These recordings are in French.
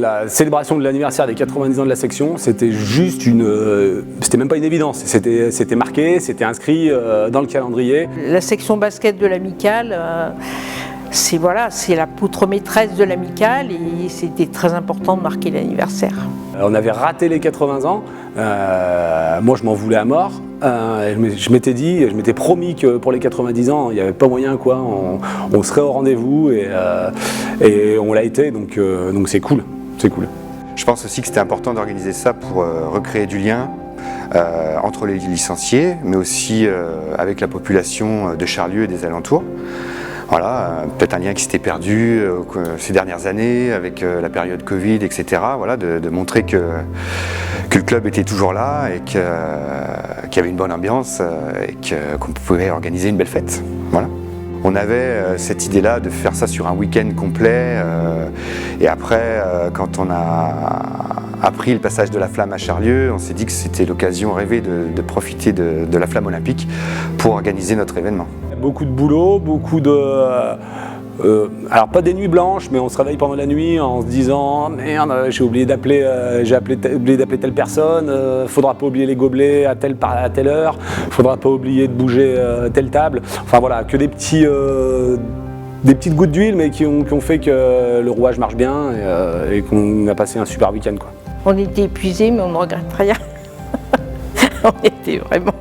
la célébration de l'anniversaire des 90 ans de la section, c'était juste c'était même pas une évidence, c'était marqué, c'était inscrit dans le calendrier. La section basket de l'amicale, c'est la poutre maîtresse de l'amicale et c'était très important de marquer l'anniversaire. On avait raté les 80 ans, moi je m'en voulais à mort. Je m'étais promis que pour les 90 ans, il n'y avait pas moyen quoi, on serait au rendez-vous et on l'a été, donc c'est cool, c'est cool. Je pense aussi que c'était important d'organiser ça pour recréer du lien entre les licenciés, mais aussi avec la population de Charlieu et des alentours. Voilà, peut-être un lien qui s'était perdu ces dernières années avec la période Covid, etc. Voilà, de montrer que le club était toujours là et qu'il y avait une bonne ambiance et qu'on pouvait organiser une belle fête. Voilà. On avait cette idée-là de faire ça sur un week-end complet et après, quand on a appris le passage de la flamme à Charlieu, on s'est dit que c'était l'occasion rêvée de profiter de la flamme olympique pour organiser notre événement. Beaucoup de boulot, beaucoup de... alors pas des nuits blanches, mais on se réveille pendant la nuit en se disant « Merde, j'ai oublié d'appeler telle personne, faudra pas oublier les gobelets à telle heure, faudra pas oublier de bouger telle table ». Enfin voilà, que des petites gouttes d'huile, mais qui ont fait que le rouage marche bien et qu'on a passé un super week-end, quoi. On était épuisés, mais on ne regrette rien. On était vraiment...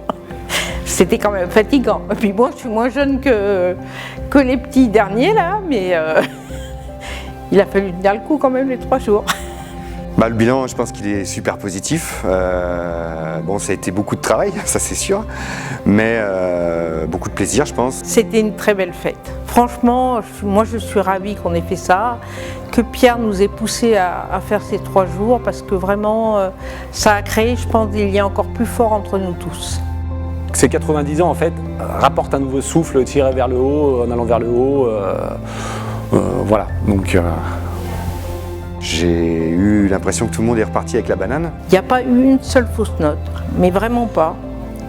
C'était quand même fatigant. Et puis moi, je suis moins jeune que les petits derniers là, mais il a fallu tenir le coup quand même les 3 jours. Le bilan, je pense qu'il est super positif. Bon, ça a été beaucoup de travail, ça c'est sûr, mais beaucoup de plaisir, je pense. C'était une très belle fête. Franchement, moi je suis ravie qu'on ait fait ça, que Pierre nous ait poussé à faire ces 3 jours, parce que vraiment, ça a créé, je pense, des liens encore plus forts entre nous tous. Ces 90 ans, en fait, rapportent un nouveau souffle tiré vers le haut, en allant vers le haut. Voilà, donc... J'ai eu l'impression que tout le monde est reparti avec la banane. Il n'y a pas eu une seule fausse note, mais vraiment pas.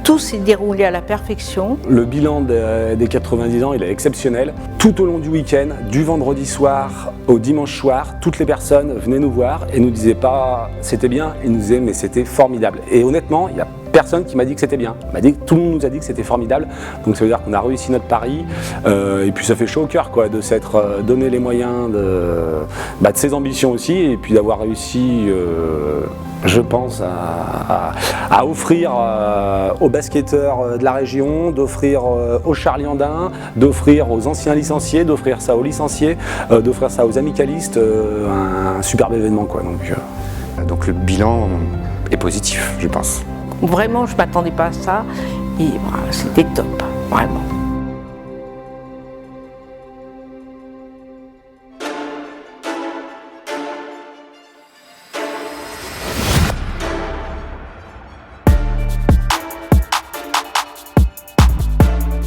Tout s'est déroulé à la perfection. Le bilan des 90 ans, il est exceptionnel. Tout au long du week-end, du vendredi soir au dimanche soir, toutes les personnes venaient nous voir et nous disaient pas c'était bien, ils nous disaient mais c'était formidable. Et honnêtement, il y a personne qui m'a dit que c'était bien. Tout le monde nous a dit que c'était formidable. Donc ça veut dire qu'on a réussi notre pari. Et puis ça fait chaud au cœur quoi, de s'être donné les moyens de ses ambitions aussi et puis d'avoir réussi. Je pense à offrir aux basketteurs de la région, d'offrir aux Charliandins, d'offrir aux anciens licenciés, d'offrir ça aux licenciés, d'offrir ça aux amicalistes, un superbe événement quoi. Donc le bilan est positif, je pense. Vraiment, je ne m'attendais pas à ça et voilà, c'était top, vraiment.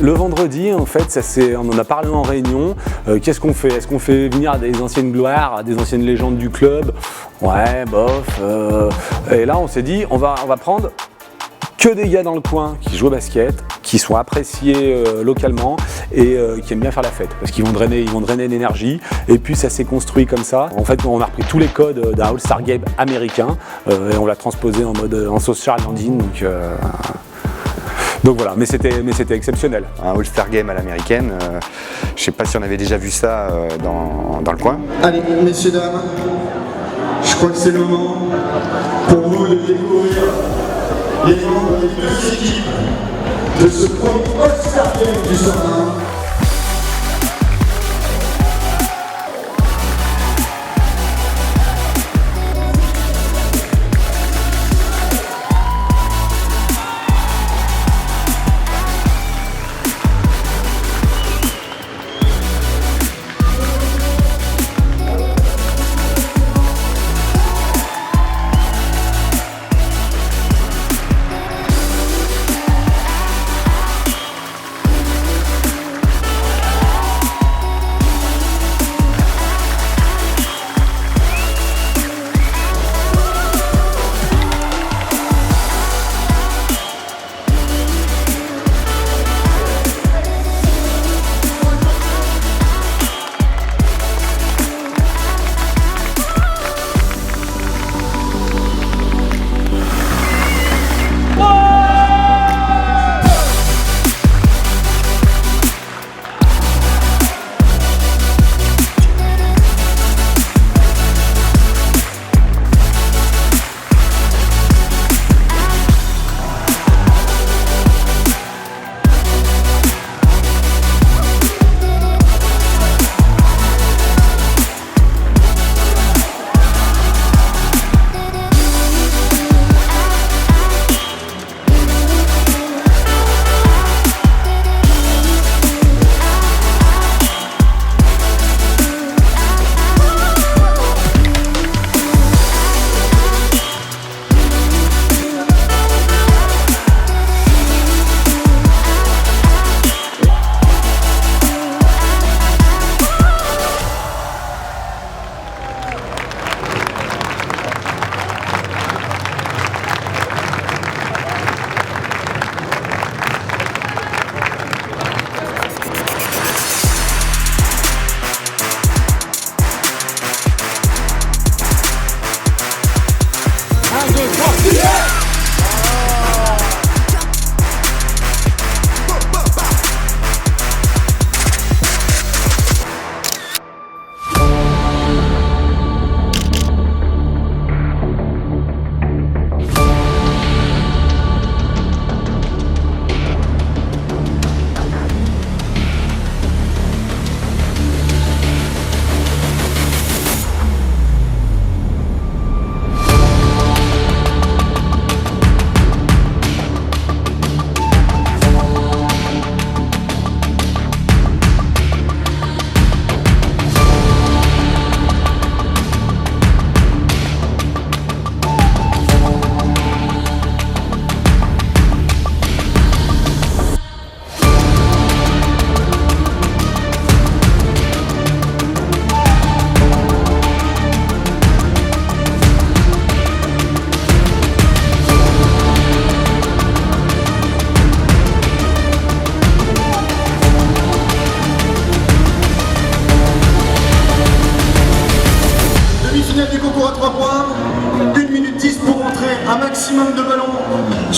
Le vendredi, en fait, on en a parlé en réunion. Qu'est-ce qu'on fait? Est-ce qu'on fait venir des anciennes gloires, des anciennes légendes du club? Ouais, bof. Et là, on s'est dit, on va prendre que des gars dans le coin qui jouent au basket, qui sont appréciés localement et qui aiment bien faire la fête parce qu'ils vont drainer l'énergie et puis ça s'est construit comme ça. En fait, on a repris tous les codes d'un All-Star Game américain et on l'a transposé en sauce charlandine. Donc voilà, mais c'était exceptionnel. Un All-Star Game à l'américaine, je ne sais pas si on avait déjà vu ça dans le coin. Allez, messieurs, dames, je crois que c'est le moment pour vous de découvrir les membres des 2 équipes de ce premier All-Star Game du Saint-Denis.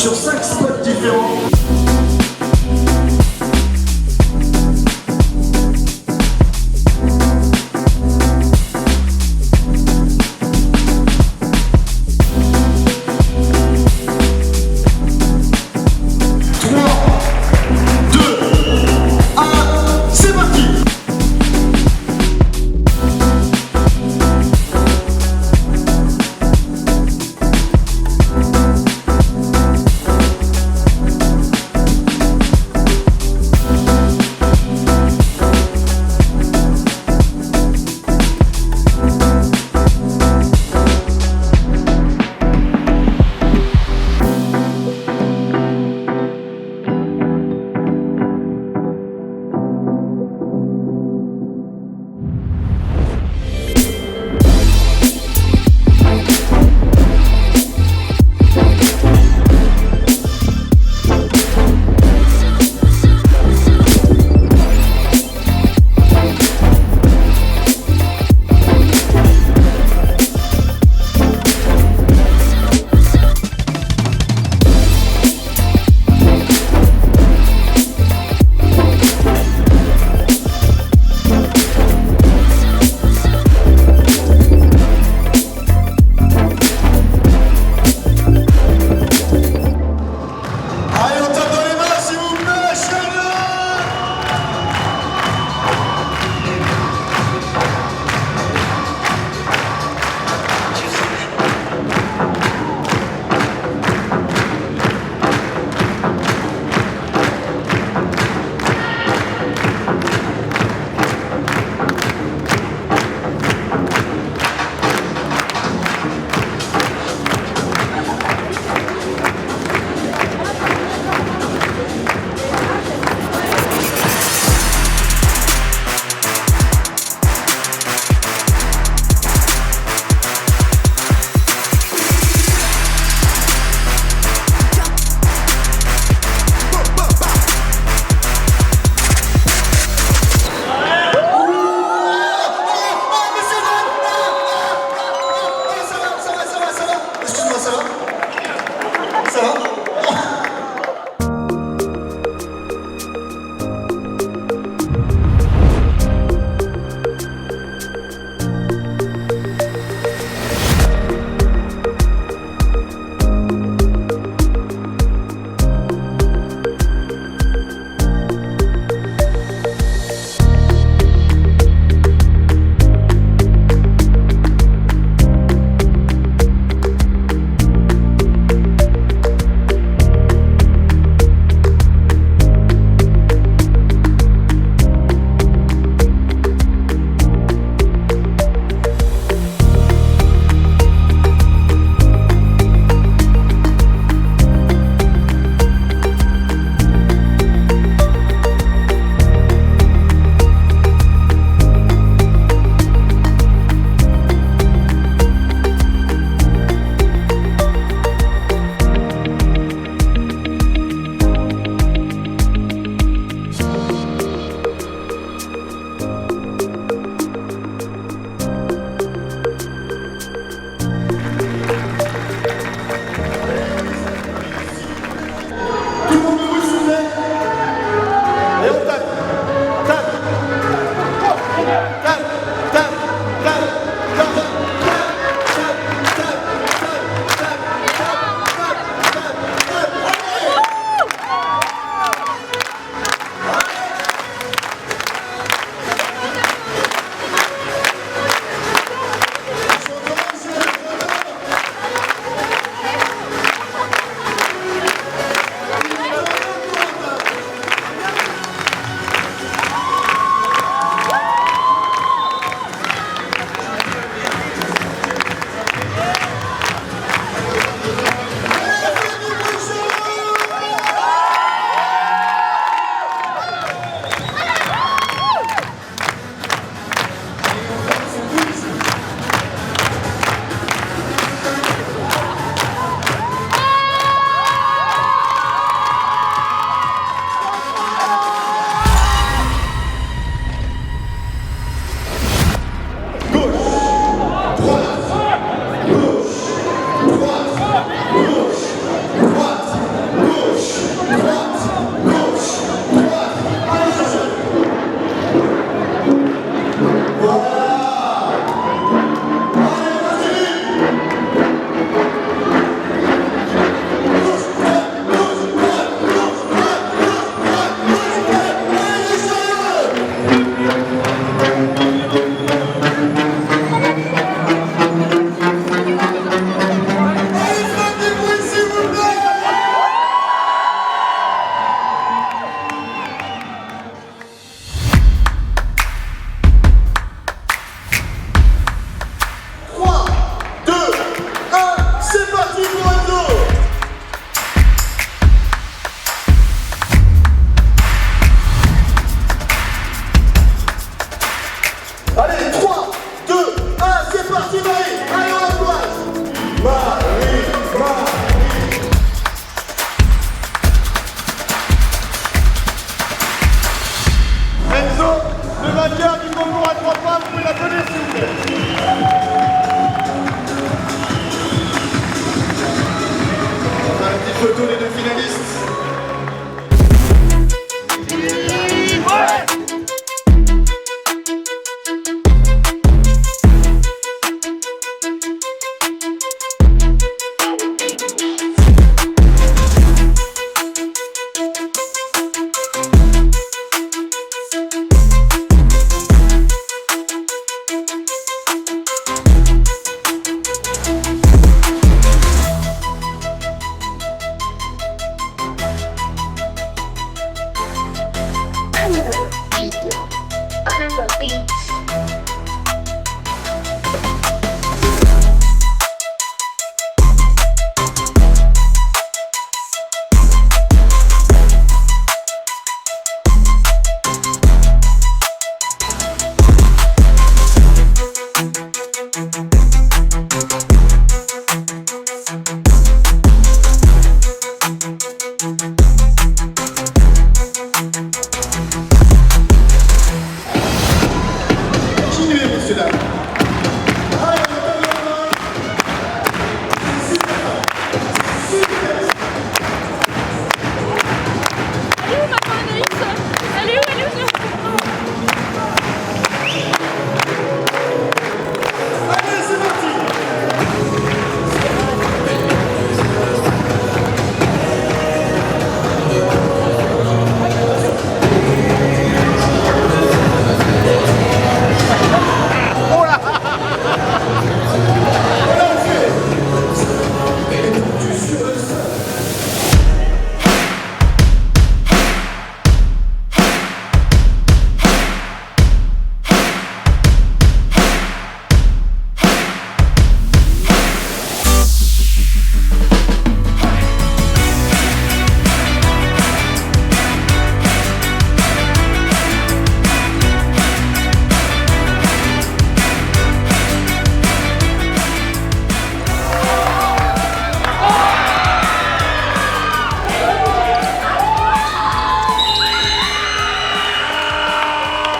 sur 5 spots différents.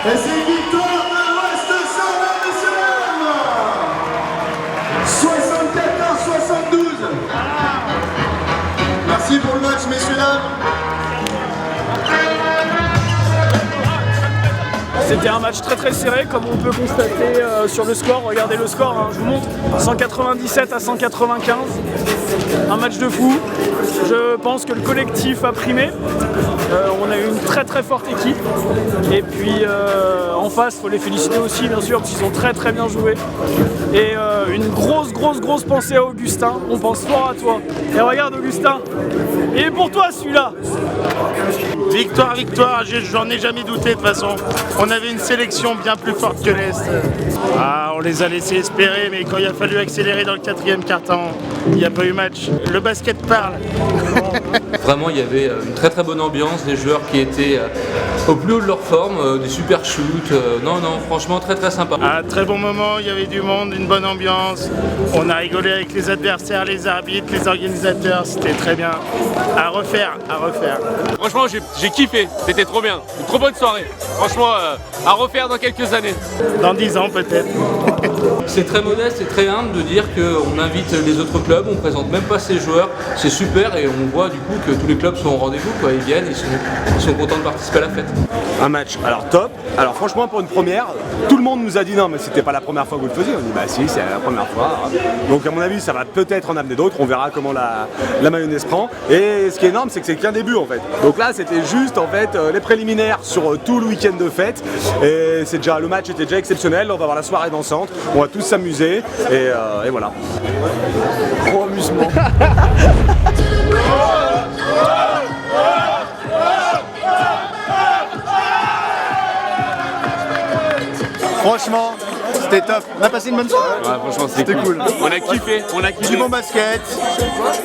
Et c'est une victoire de l'Ouest Sarlat, messieurs dames. 74-72. Merci pour le match, messieurs dames. C'était un match très serré, comme on peut constater sur le score. Regardez le score, hein, je vous montre, 197 à 195. Un match de fou. Je pense que le collectif a primé. On a eu une très forte équipe. Et puis en face, il faut les féliciter aussi, bien sûr, parce qu'ils ont très bien joué. Et une grosse pensée à Augustin. On pense fort à toi. Et regarde, Augustin, et pour toi celui-là. Victoire, j'en ai jamais douté de toute façon. On avait une sélection bien plus forte que l'Est. On les a laissés espérer, mais quand il a fallu accélérer dans le 4e quart-temps, il n'y a pas eu match. Le basket parle. Vraiment, il y avait une très bonne ambiance, des joueurs qui étaient au plus haut de leur forme, des super shoots. Non, franchement, très sympa. Un très bon moment, il y avait du monde, une bonne ambiance. On a rigolé avec les adversaires, les arbitres, les organisateurs, c'était très bien. À refaire. Franchement, j'ai kiffé, c'était trop bien. Une trop bonne soirée. Franchement, à refaire dans quelques années. Dans 10 ans peut-être. C'est très modeste et très humble de dire qu'on invite les autres clubs, on ne présente même pas ces joueurs. C'est super et on voit du coup que tous les clubs sont au rendez-vous, quoi. Ils viennent, ils sont contents de participer à la fête. Un match, alors top. Alors franchement, pour une première, tout le monde nous a dit non mais c'était pas la première fois que vous le faisiez. On dit bah si, c'est la première fois. Donc à mon avis, ça va peut-être en amener d'autres. On verra comment la mayonnaise prend. Et ce qui est énorme, c'est que c'est qu'un début en fait. Donc là, c'était juste en fait les préliminaires sur tout le week-end de fête. Et le match était déjà exceptionnel. On va avoir la soirée dansante. On va tous s'amuser. Et voilà. Gros amusement. Franchement, c'était top. On a passé une bonne soirée. Ouais, franchement, c'était cool. On a kiffé. Du bon basket,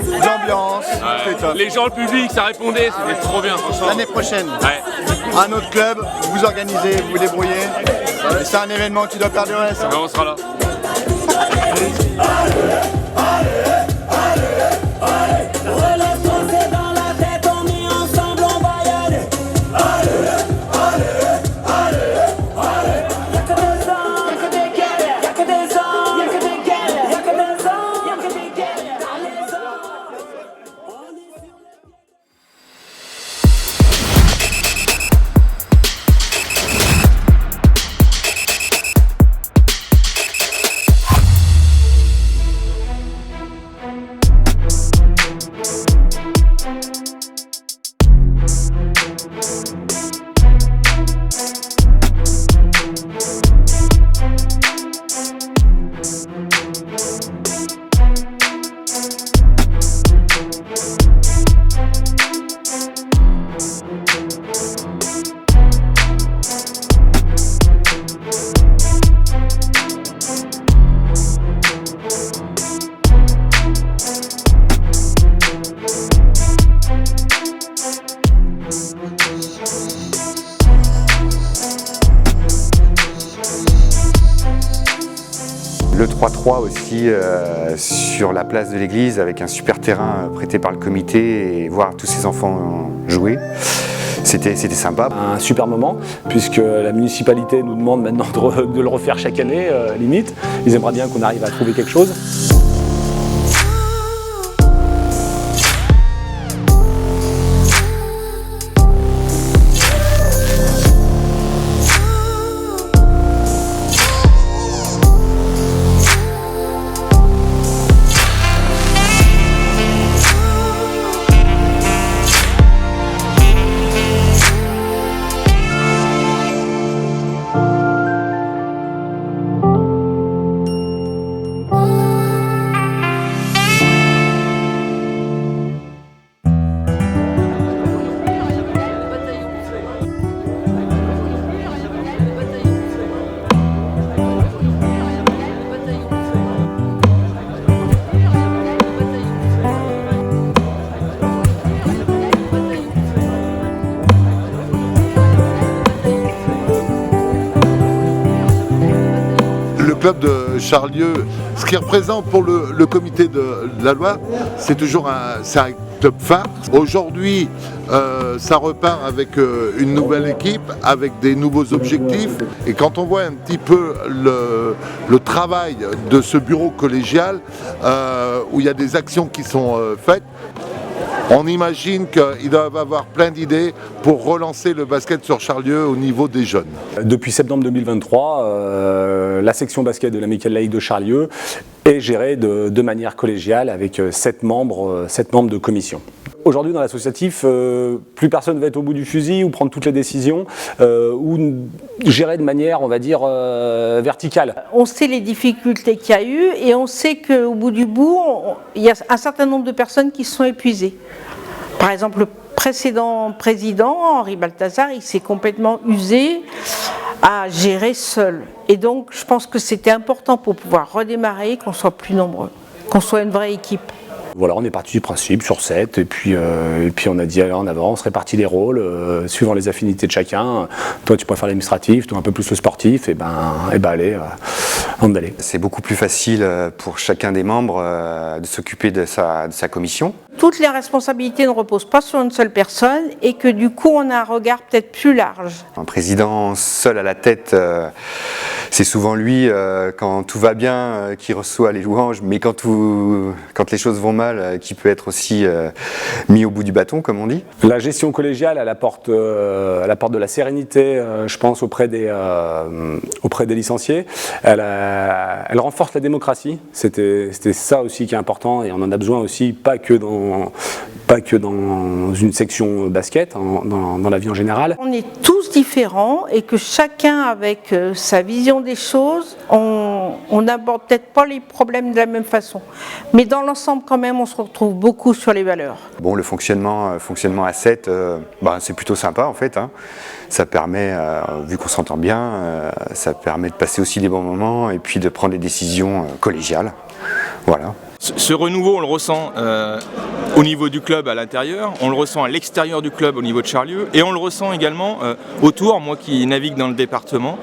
de l'ambiance, c'était top. Les gens, le public, ça répondait, c'était trop bien, franchement. L'année prochaine, Ouais. un autre club, vous organisez, vous débrouillez. Et c'est un événement qui doit perdurer, ça. Ouais, on sera là. le 3-3 aussi sur la place de l'église avec un super terrain prêté par le comité et voir tous ces enfants jouer. C'était sympa. Un super moment, puisque la municipalité nous demande maintenant de le refaire chaque année, limite. Ils aimeraient bien qu'on arrive à trouver quelque chose. Le club de Charlieu, ce qui représente pour le comité de la Loire, c'est toujours un club phare. Aujourd'hui, ça repart avec une nouvelle équipe, avec des nouveaux objectifs. Et quand on voit un petit peu le travail de ce bureau collégial, où il y a des actions qui sont faites, on imagine qu'ils doivent avoir plein d'idées pour relancer le basket sur Charlieu au niveau des jeunes. Depuis septembre 2023, la section basket de l'Amicale laïque de Charlieu est gérée de manière collégiale avec 7 membres de commission. Aujourd'hui dans l'associatif, plus personne ne va être au bout du fusil ou prendre toutes les décisions ou gérer de manière, on va dire, verticale. On sait les difficultés qu'il y a eu et on sait qu'au bout du bout, il y a un certain nombre de personnes qui se sont épuisées. Par exemple, le précédent président, Henri Balthazar, il s'est complètement usé à gérer seul. Et donc, je pense que c'était important pour pouvoir redémarrer, qu'on soit plus nombreux, qu'on soit une vraie équipe. Voilà, on est parti du principe sur 7 et puis on a dit alors en avant, on se répartit les rôles suivant les affinités de chacun. Toi tu préfères l'administratif, toi un peu plus le sportif, et ben allez, on allait. C'est beaucoup plus facile pour chacun des membres de s'occuper de sa commission. Toutes les responsabilités ne reposent pas sur une seule personne et que du coup on a un regard peut-être plus large. Un président seul à la tête, c'est souvent lui, quand tout va bien, qui reçoit les louanges, mais quand les choses vont mal, qui peut être aussi mis au bout du bâton, comme on dit. La gestion collégiale, elle apporte de la sérénité, je pense, auprès des licenciés. Elle renforce la démocratie. C'était ça aussi qui est important et on en a besoin aussi, pas que dans une section basket, dans la vie en général. On est tous différents et que chacun avec sa vision des choses, on n'aborde peut-être pas les problèmes de la même façon. Mais dans l'ensemble quand même, on se retrouve beaucoup sur les valeurs. Bon, le fonctionnement à 7, c'est plutôt sympa en fait. Hein. Ça permet, vu qu'on s'entend bien, ça permet de passer aussi des bons moments et puis de prendre des décisions collégiales. Voilà. Ce renouveau, on le ressent au niveau du club à l'intérieur, on le ressent à l'extérieur du club au niveau de Charlieu et on le ressent également autour, moi qui navigue dans le département,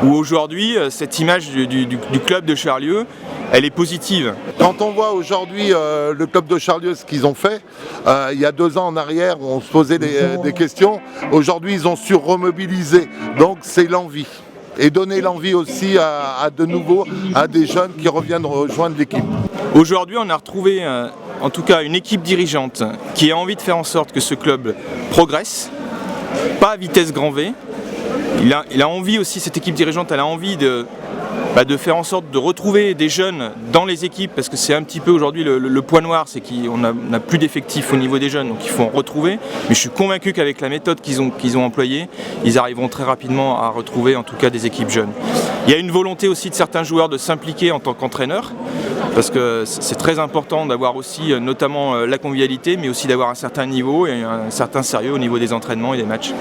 où aujourd'hui cette image du club de Charlieu, elle est positive. Quand on voit aujourd'hui le club de Charlieu, ce qu'ils ont fait, il y a 2 ans en arrière, on se posait des questions, aujourd'hui ils ont su remobiliser, donc c'est l'envie. Et donner l'envie aussi à de nouveau à des jeunes qui reviennent rejoindre l'équipe. Aujourd'hui, on a retrouvé en tout cas une équipe dirigeante qui a envie de faire en sorte que ce club progresse, pas à vitesse grand V. Il a envie aussi, cette équipe dirigeante, elle a envie de faire en sorte de retrouver des jeunes dans les équipes, parce que c'est un petit peu aujourd'hui le point noir, c'est qu'on n'a plus d'effectifs au niveau des jeunes, donc il faut en retrouver. Mais je suis convaincu qu'avec la méthode qu'ils ont employée, ils arriveront très rapidement à retrouver en tout cas des équipes jeunes. Il y a une volonté aussi de certains joueurs de s'impliquer en tant qu'entraîneurs, parce que c'est très important d'avoir aussi notamment la convivialité, mais aussi d'avoir un certain niveau et un certain sérieux au niveau des entraînements et des matchs.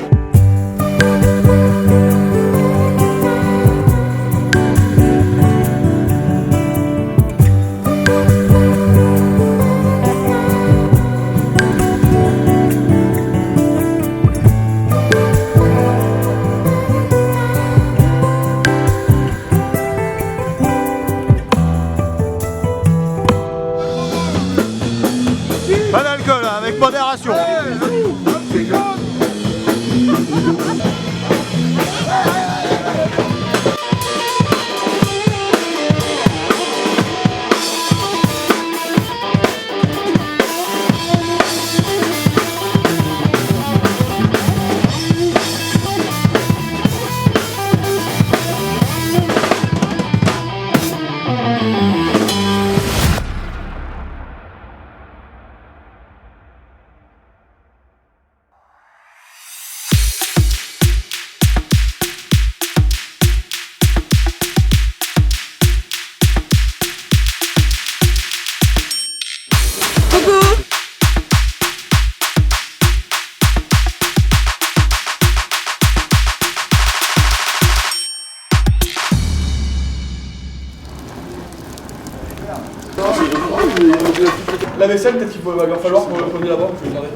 La vaisselle, peut-être qu'il va falloir qu'on le là-bas, je vais regarder.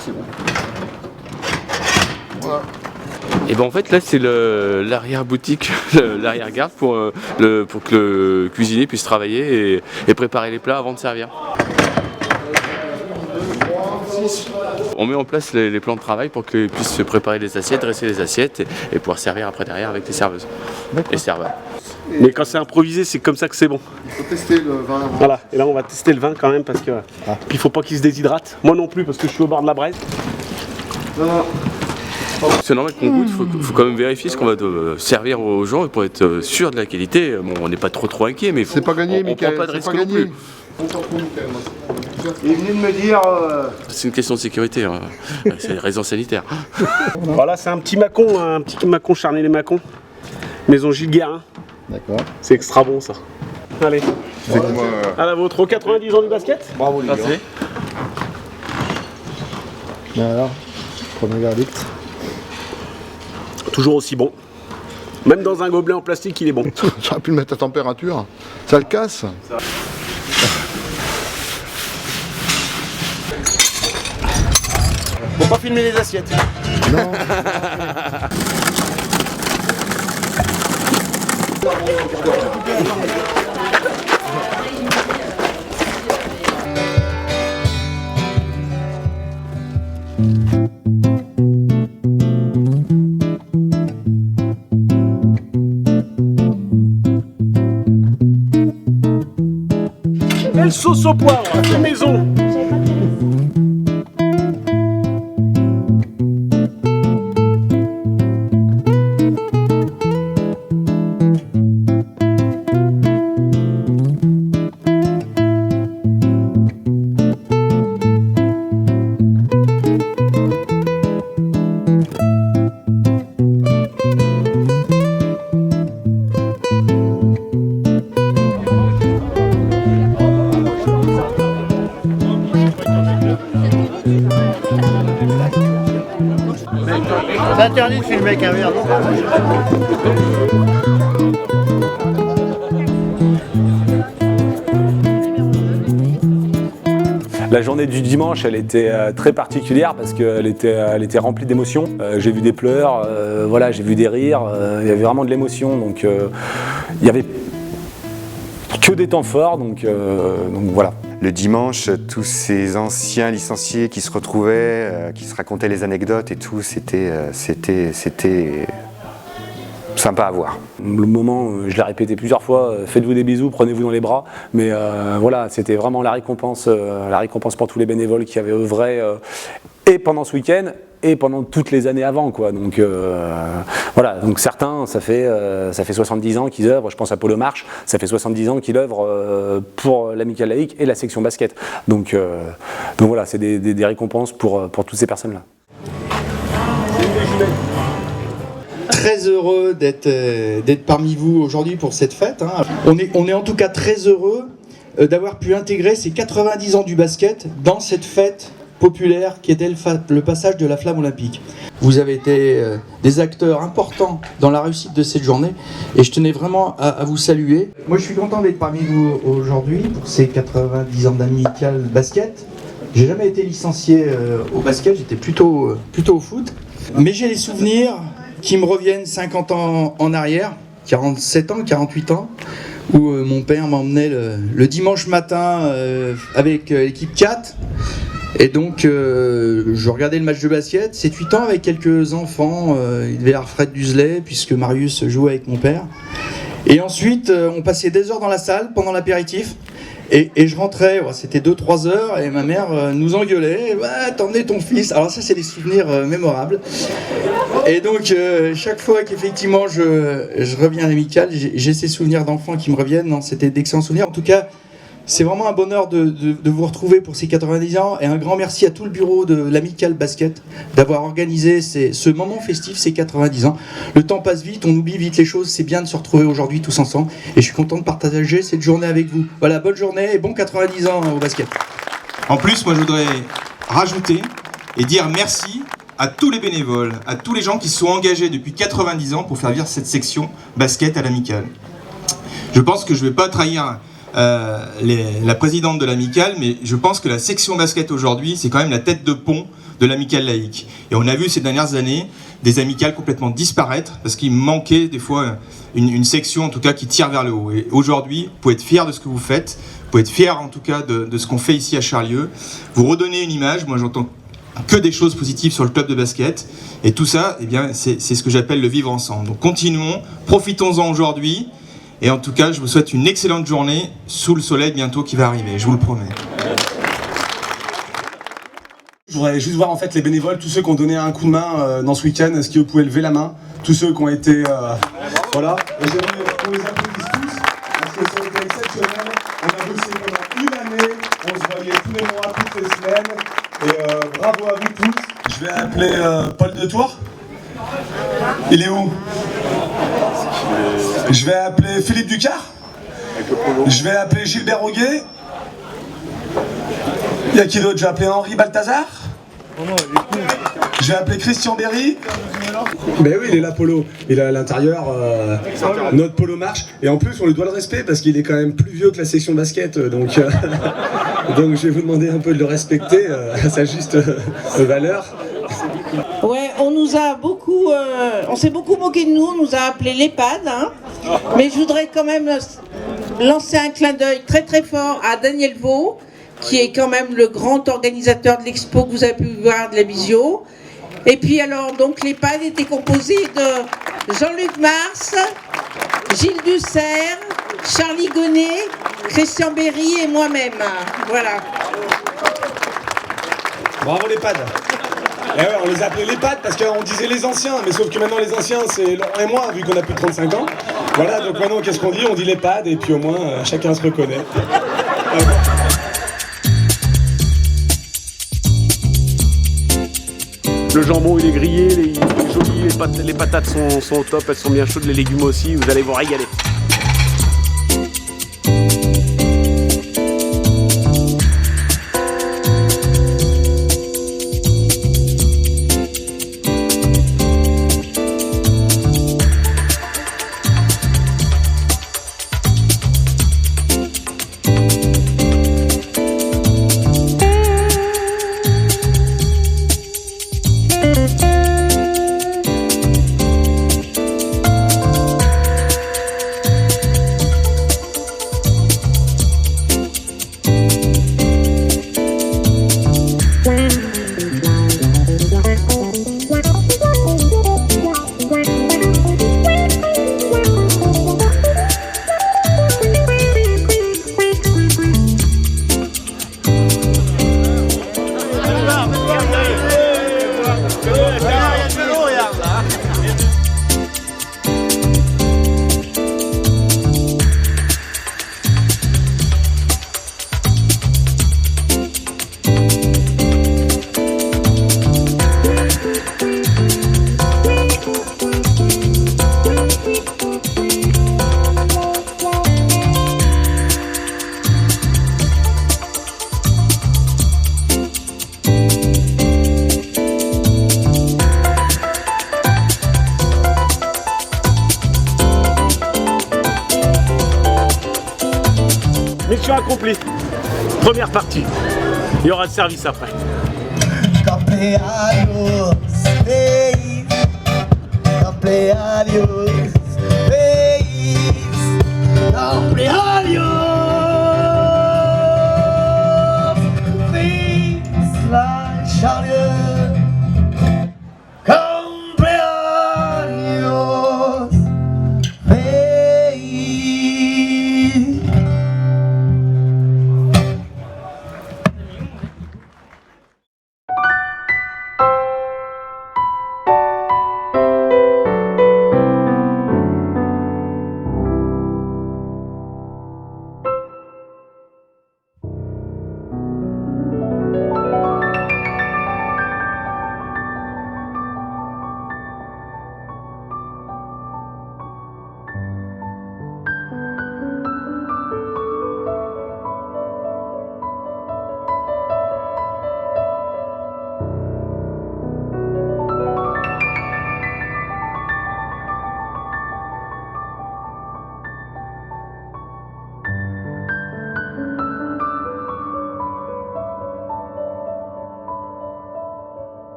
C'est bon. Voilà. Et ben en fait là c'est l'arrière-boutique, l'arrière-garde pour que le cuisinier puisse travailler et préparer les plats avant de servir. On met en place les plans de travail pour qu'ils puissent préparer les assiettes, dresser les assiettes et pouvoir servir après derrière avec les serveuses et serveurs. Mais quand c'est improvisé, c'est comme ça que c'est bon. Il faut tester le vin. Voilà, et là on va tester le vin quand même parce que. Puis il faut pas qu'il se déshydrate. Moi non plus parce que je suis au bord de la braise. C'est normal qu'on goûte, il faut quand même vérifier ce qu'on va servir aux gens pour être sûr de la qualité. Bon, on n'est pas trop inquiet, mais C'est pas gagné, Mickaël. On prend pas de risque non plus. Il est venu de me dire... C'est une question de sécurité, hein. C'est des raisons sanitaires. Voilà, c'est un petit macon charné les macons. Maison Gilles Guérin. D'accord. C'est extra bon ça. Allez. C'est quoi À la vôtre, aux 90 ans du basket. Bravo les gars. Et alors, premier verdict. Toujours aussi bon. Même dans un gobelet en plastique, il est bon. J'aurais pu le mettre à température. Ça le casse. Faut pas filmer les assiettes. Non. Belle sauce au poivre, fait maison. C'est interdit de filmer avec un verre. La journée du dimanche, elle était très particulière parce qu'elle était remplie d'émotions. J'ai vu des pleurs, voilà, j'ai vu des rires, il y avait vraiment de l'émotion. Donc il n'y avait que des temps forts, donc voilà. Le dimanche, tous ces anciens licenciés qui se retrouvaient, qui se racontaient les anecdotes et tout, c'était sympa à voir. Le moment, je l'ai répété plusieurs fois, faites-vous des bisous, prenez-vous dans les bras, mais voilà, c'était vraiment la récompense pour tous les bénévoles qui avaient œuvré et pendant ce week-end et pendant toutes les années avant, quoi. Donc voilà, donc certains, ça fait 70 ans qu'ils œuvrent. Je pense à Polo Marche, ça fait 70 ans qu'il œuvre pour l'Amicale laïque et la section basket. Donc voilà, c'est des récompenses pour toutes ces personnes-là. Très heureux d'être parmi vous aujourd'hui pour cette fête. Hein. On est en tout cas très heureux d'avoir pu intégrer ces 90 ans du basket dans cette fête populaire qui était le passage de la flamme olympique. Vous avez été des acteurs importants dans la réussite de cette journée et je tenais vraiment à vous saluer. Moi je suis content d'être parmi vous aujourd'hui pour ces 90 ans d'Amicale basket. J'ai jamais été licencié au basket, j'étais plutôt au foot. Mais j'ai les souvenirs qui me reviennent 50 ans en arrière, 47 ans, 48 ans, où mon père m'emmenait le dimanche matin avec l'équipe 4. Et donc, je regardais le match de basket, 7-8 ans, avec quelques enfants. Il devait y avoir Fred Dusley, puisque Marius jouait avec mon père. Et ensuite, on passait des heures dans la salle pendant l'apéritif. Et je rentrais, c'était 2-3 heures, et ma mère nous engueulait. Ouais, t'emmenais ton fils. Alors ça, c'est des souvenirs mémorables. Et donc, chaque fois qu'effectivement je reviens à l'Amicale, j'ai ces souvenirs d'enfants qui me reviennent. Non, c'était d'excellents souvenirs. En tout cas, c'est vraiment un bonheur de vous retrouver pour ces 90 ans et un grand merci à tout le bureau de l'Amicale Basket d'avoir organisé ce moment festif, ces 90 ans. Le temps passe vite, on oublie vite les choses, c'est bien de se retrouver aujourd'hui tous ensemble et je suis content de partager cette journée avec vous. Voilà, bonne journée et bon 90 ans au basket. En plus, moi je voudrais rajouter et dire merci à tous les bénévoles, à tous les gens qui se sont engagés depuis 90 ans pour faire vivre cette section basket à l'Amicale. Je pense que je ne vais pas trahir la présidente de l'amicale, mais je pense que la section basket aujourd'hui, c'est quand même la tête de pont de l'amicale laïque. Et on a vu ces dernières années des amicales complètement disparaître parce qu'il manquait des fois une section en tout cas qui tire vers le haut. Et aujourd'hui, vous pouvez être fiers de ce que vous faites, vous pouvez être fiers en tout cas de ce qu'on fait ici à Charlieu. Vous redonnez une image, moi j'entends que des choses positives sur le club de basket. Et tout ça, eh bien, c'est ce que j'appelle le vivre ensemble. Donc continuons, profitons-en aujourd'hui. Et en tout cas, je vous souhaite une excellente journée sous le soleil bientôt qui va arriver, je vous le promets. Je voudrais juste voir en fait les bénévoles, tous ceux qui ont donné un coup de main dans ce week-end. Est-ce que vous pouvez lever la main? Tous ceux qui ont été... voilà. Et j'aimerais qu'on les applaudisse tous, parce que ça a été exceptionnel. On a bossé pendant une année, on se voyait tous les mois, toutes les semaines. Et bravo à vous tous. Je vais appeler Paul de Tours. Il est où? Je vais appeler Philippe Ducard. Je vais appeler Gilbert Roguet. Il y a qui d'autre? Je vais appeler Henri Balthazar. Je vais appeler Christian Berry. Ben oui, il est là, Polo. Il est à l'intérieur. Notre Polo marche. Et en plus, on lui doit le respect parce qu'il est quand même plus vieux que la section basket. Donc, donc je vais vous demander un peu de le respecter à sa juste valeur. Ouais, on nous a beaucoup, on s'est beaucoup moqué de nous, on nous a appelés l'EHPAD, hein. Mais je voudrais quand même lancer un clin d'œil très très fort à Daniel Vaux, qui est quand même le grand organisateur de l'expo que vous avez pu voir de la visio. Et puis alors, donc l'EHPAD était composé de Jean-Luc Mars, Gilles Dussert, Charlie Gonnet, Christian Berry et moi-même. Voilà. Bravo l'EHPAD. Et ouais, on les appelait l'EHPAD parce qu'on disait les anciens, mais sauf que maintenant les anciens c'est Laurent et moi, vu qu'on a plus de 35 ans. Voilà, donc maintenant qu'est-ce qu'on dit? On dit l'EHPAD et puis au moins chacun se reconnaît. Le jambon il est grillé, il est joli, les patates sont au top, elles sont bien chaudes, les légumes aussi, vous allez vous régaler. Mission accomplie. Première partie. Il y aura le service après. Cumpleaños feliz, cumpleaños feliz, cumpleaños feliz, la Charlieu. Cumpleaños feliz.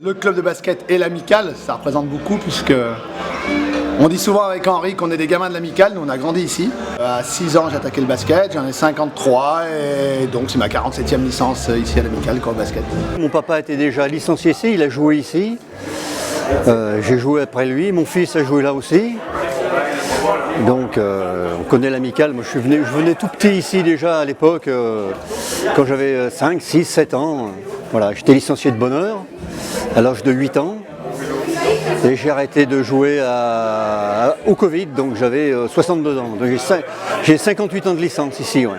Le club de basket et l'amicale, ça représente beaucoup puisque on dit souvent avec Henri qu'on est des gamins de l'amicale, nous on a grandi ici. À 6 ans j'ai attaqué le basket, j'en ai 53 et donc c'est ma 47e licence ici à l'amicale au basket. Mon papa était déjà licencié ici, il a joué ici. J'ai joué après lui, mon fils a joué là aussi. Donc on connaît l'amicale, moi je venais tout petit ici déjà à l'époque, quand j'avais 5, 6, 7 ans. Voilà, j'étais licencié de bonne heure à l'âge de 8 ans. Et j'ai arrêté de jouer au Covid, donc j'avais 62 ans. Donc j'ai 58 ans de licence ici. Ouais.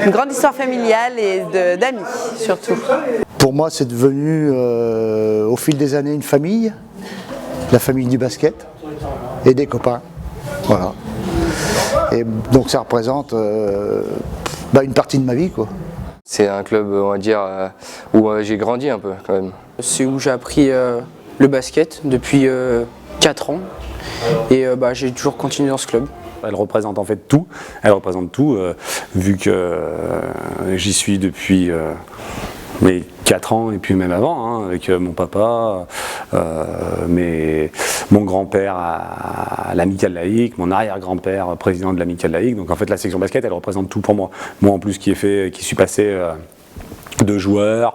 Une grande histoire familiale et d'amis surtout. Pour moi, c'est devenu au fil des années une famille, la famille du basket et des copains. Voilà. Et donc ça représente une partie de ma vie, quoi. C'est un club, on va dire, où j'ai grandi un peu quand même. C'est où j'ai appris le basket depuis 4 ans et j'ai toujours continué dans ce club. Elle représente en fait tout, vu que j'y suis depuis mes 4 ans et puis même avant, avec mon papa, mon grand-père à l'amicale laïque, mon arrière-grand-père président de l'amicale laïque. Donc en fait la section basket elle représente tout pour moi. Moi en plus qui suis passé de joueur,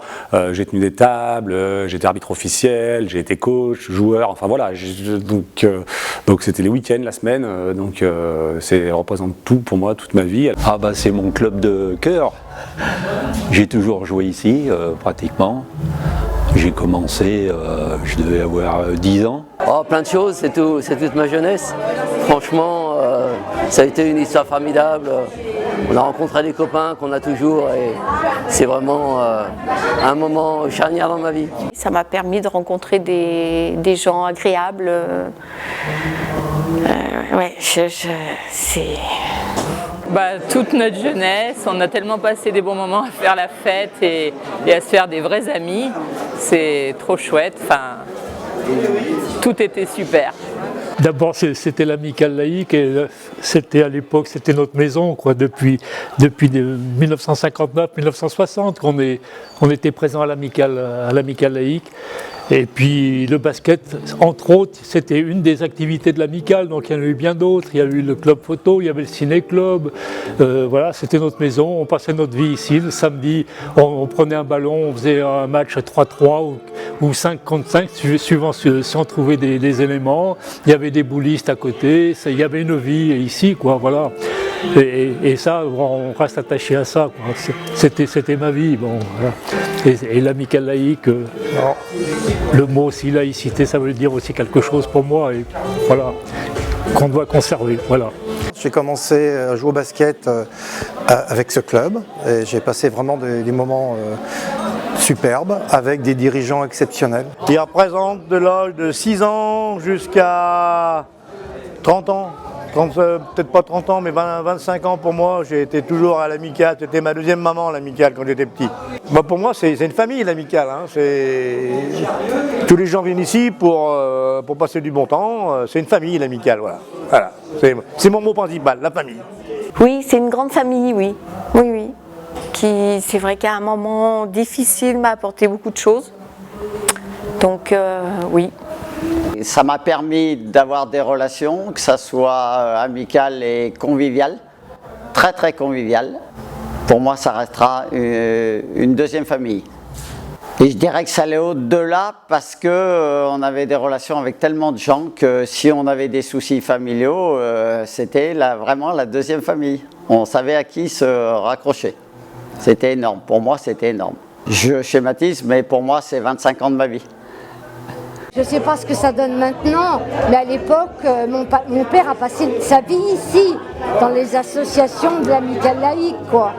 j'ai tenu des tables, j'étais arbitre officiel, j'ai été coach, joueur, enfin voilà, donc c'était les week-ends, la semaine, ça représente tout pour moi, toute ma vie. Ah bah c'est mon club de cœur, j'ai toujours joué ici pratiquement, j'ai commencé, je devais avoir 10 ans. Oh, plein de choses, c'est toute ma jeunesse, franchement ça a été une histoire formidable. On a rencontré des copains qu'on a toujours et c'est vraiment un moment charnière dans ma vie. Ça m'a permis de rencontrer des gens agréables. Toute notre jeunesse, on a tellement passé des bons moments à faire la fête et à se faire des vrais amis. C'est trop chouette, tout était super. D'abord c'était l'amicale laïque et c'était à l'époque c'était notre maison quoi, depuis 1959-1960 qu'on était présent à l'amicale laïque. Et puis le basket, entre autres, c'était une des activités de l'amicale, donc il y en a eu bien d'autres. Il y a eu le club photo, il y avait le ciné-club, voilà, c'était notre maison, on passait notre vie ici. Le samedi, on prenait un ballon, on faisait un match 3-3 ou 5 contre 5, suivant si on trouvait des éléments. Il y avait des boulistes à côté, il y avait une vie ici, quoi, voilà. Et ça, on reste attaché à ça, quoi. C'était ma vie, bon, voilà. Et l'amicale laïque, le mot aussi laïcité, ça veut dire aussi quelque chose pour moi, et voilà, qu'on doit conserver, voilà. J'ai commencé à jouer au basket avec ce club, et j'ai passé vraiment des moments superbes, avec des dirigeants exceptionnels. Il représente de l'âge de 6 ans jusqu'à 30 ans. Peut-être pas 30 ans, mais 25 ans pour moi. J'ai été toujours à l'amicale. C'était ma deuxième maman, l'amicale, quand j'étais petit. Pour moi, c'est une famille, l'amicale. Tous les gens viennent ici pour passer du bon temps. C'est une famille, l'amicale. Voilà. C'est mon mot principal, la famille. Oui, c'est une grande famille, oui. Oui. C'est vrai qu'à un moment difficile m'a apporté beaucoup de choses. Donc, oui. Ça m'a permis d'avoir des relations, que ça soit amicales et conviviales, très très conviviales. Pour moi, ça restera une deuxième famille. Et je dirais que ça allait au-delà parce qu'on avait des relations avec tellement de gens que si on avait des soucis familiaux, c'était vraiment la deuxième famille. On savait à qui se raccrocher. C'était énorme. Pour moi, c'était énorme. Je schématise, mais pour moi, c'est 25 ans de ma vie. Je ne sais pas ce que ça donne maintenant, mais à l'époque, mon père a passé sa vie ici, dans les associations de l'amicale laïque, quoi.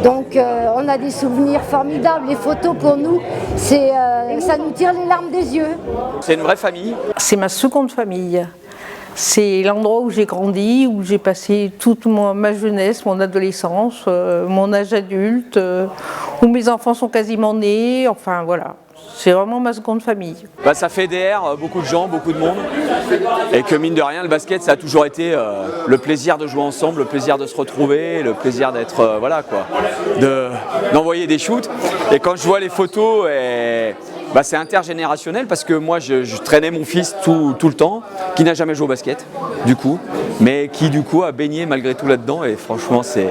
Donc on a des souvenirs formidables. Les photos pour nous, ça nous tire les larmes des yeux. C'est une vraie famille. C'est ma seconde famille. C'est l'endroit où j'ai grandi, où j'ai passé toute ma jeunesse, mon adolescence, mon âge adulte, où mes enfants sont quasiment nés, enfin voilà. C'est vraiment ma seconde famille. Ça fédère beaucoup de gens, beaucoup de monde. Et que mine de rien, le basket, ça a toujours été le plaisir de jouer ensemble, le plaisir de se retrouver, le plaisir d'être, d'envoyer des shoots. Et quand je vois les photos, c'est intergénérationnel parce que moi je traînais mon fils tout le temps, qui n'a jamais joué au basket du coup, mais qui du coup a baigné malgré tout là-dedans et franchement c'est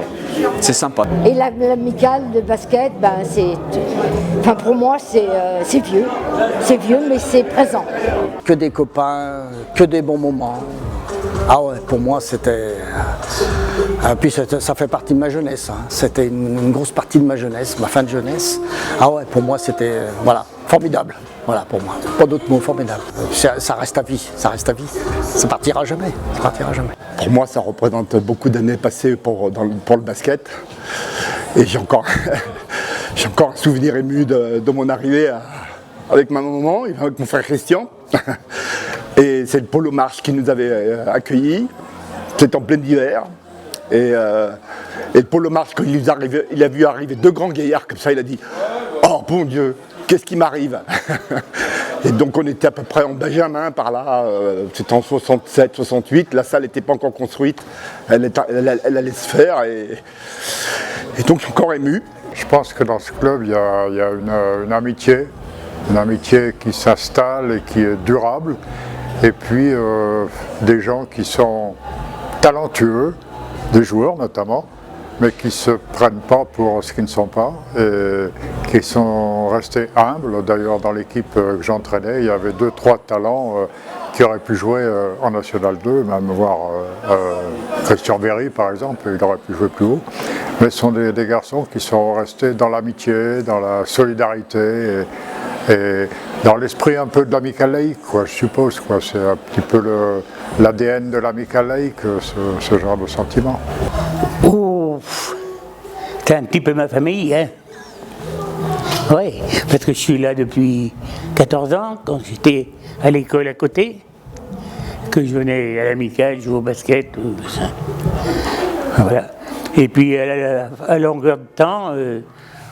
sympa. Et l'amicale de basket, pour moi c'est vieux. C'est vieux mais c'est présent. Que des copains, que des bons moments. Ah ouais, pour moi c'était... puis ça fait partie de ma jeunesse, hein. C'était une grosse partie de ma jeunesse, ma fin de jeunesse. Ah ouais, pour moi c'était formidable. Voilà pour moi, pas d'autres mots, formidable. Ça reste à vie, ça reste à vie. Ça partira jamais, ça partira jamais. Pour moi ça représente beaucoup d'années passées pour le basket. Et j'ai encore un souvenir ému de mon arrivée avec ma maman et avec mon frère Christian. Et c'est le Polo Marche qui nous avait accueillis. C'était en plein hiver. Et le Polo Marche, quand il a vu arriver deux grands gaillards comme ça, il a dit « Oh bon Dieu, qu'est-ce qui m'arrive ?» Et donc on était à peu près en Benjamin par là, c'était en 67, 68, la salle n'était pas encore construite, elle allait se faire et donc je suis encore ému. Je pense que dans ce club il y a une amitié qui s'installe et qui est durable. Et puis des gens qui sont talentueux, des joueurs notamment, mais qui ne se prennent pas pour ce qu'ils ne sont pas et qui sont restés humbles. D'ailleurs dans l'équipe que j'entraînais, il y avait 2-3 talents qui auraient pu jouer en National 2, même voir Christian Berry par exemple, il aurait pu jouer plus haut. Mais ce sont des garçons qui sont restés dans l'amitié, dans la solidarité et dans l'esprit un peu de l'amicale laïque, je suppose. C'est un petit peu l'ADN de l'amicale laïque, ce genre de sentiment. Oh, c'est un petit peu ma famille, hein. Oui, parce que je suis là depuis 14 ans, quand j'étais à l'école à côté, que je venais à l'amicale, jouer au basket, tout ça. Voilà. Et puis à longueur de temps,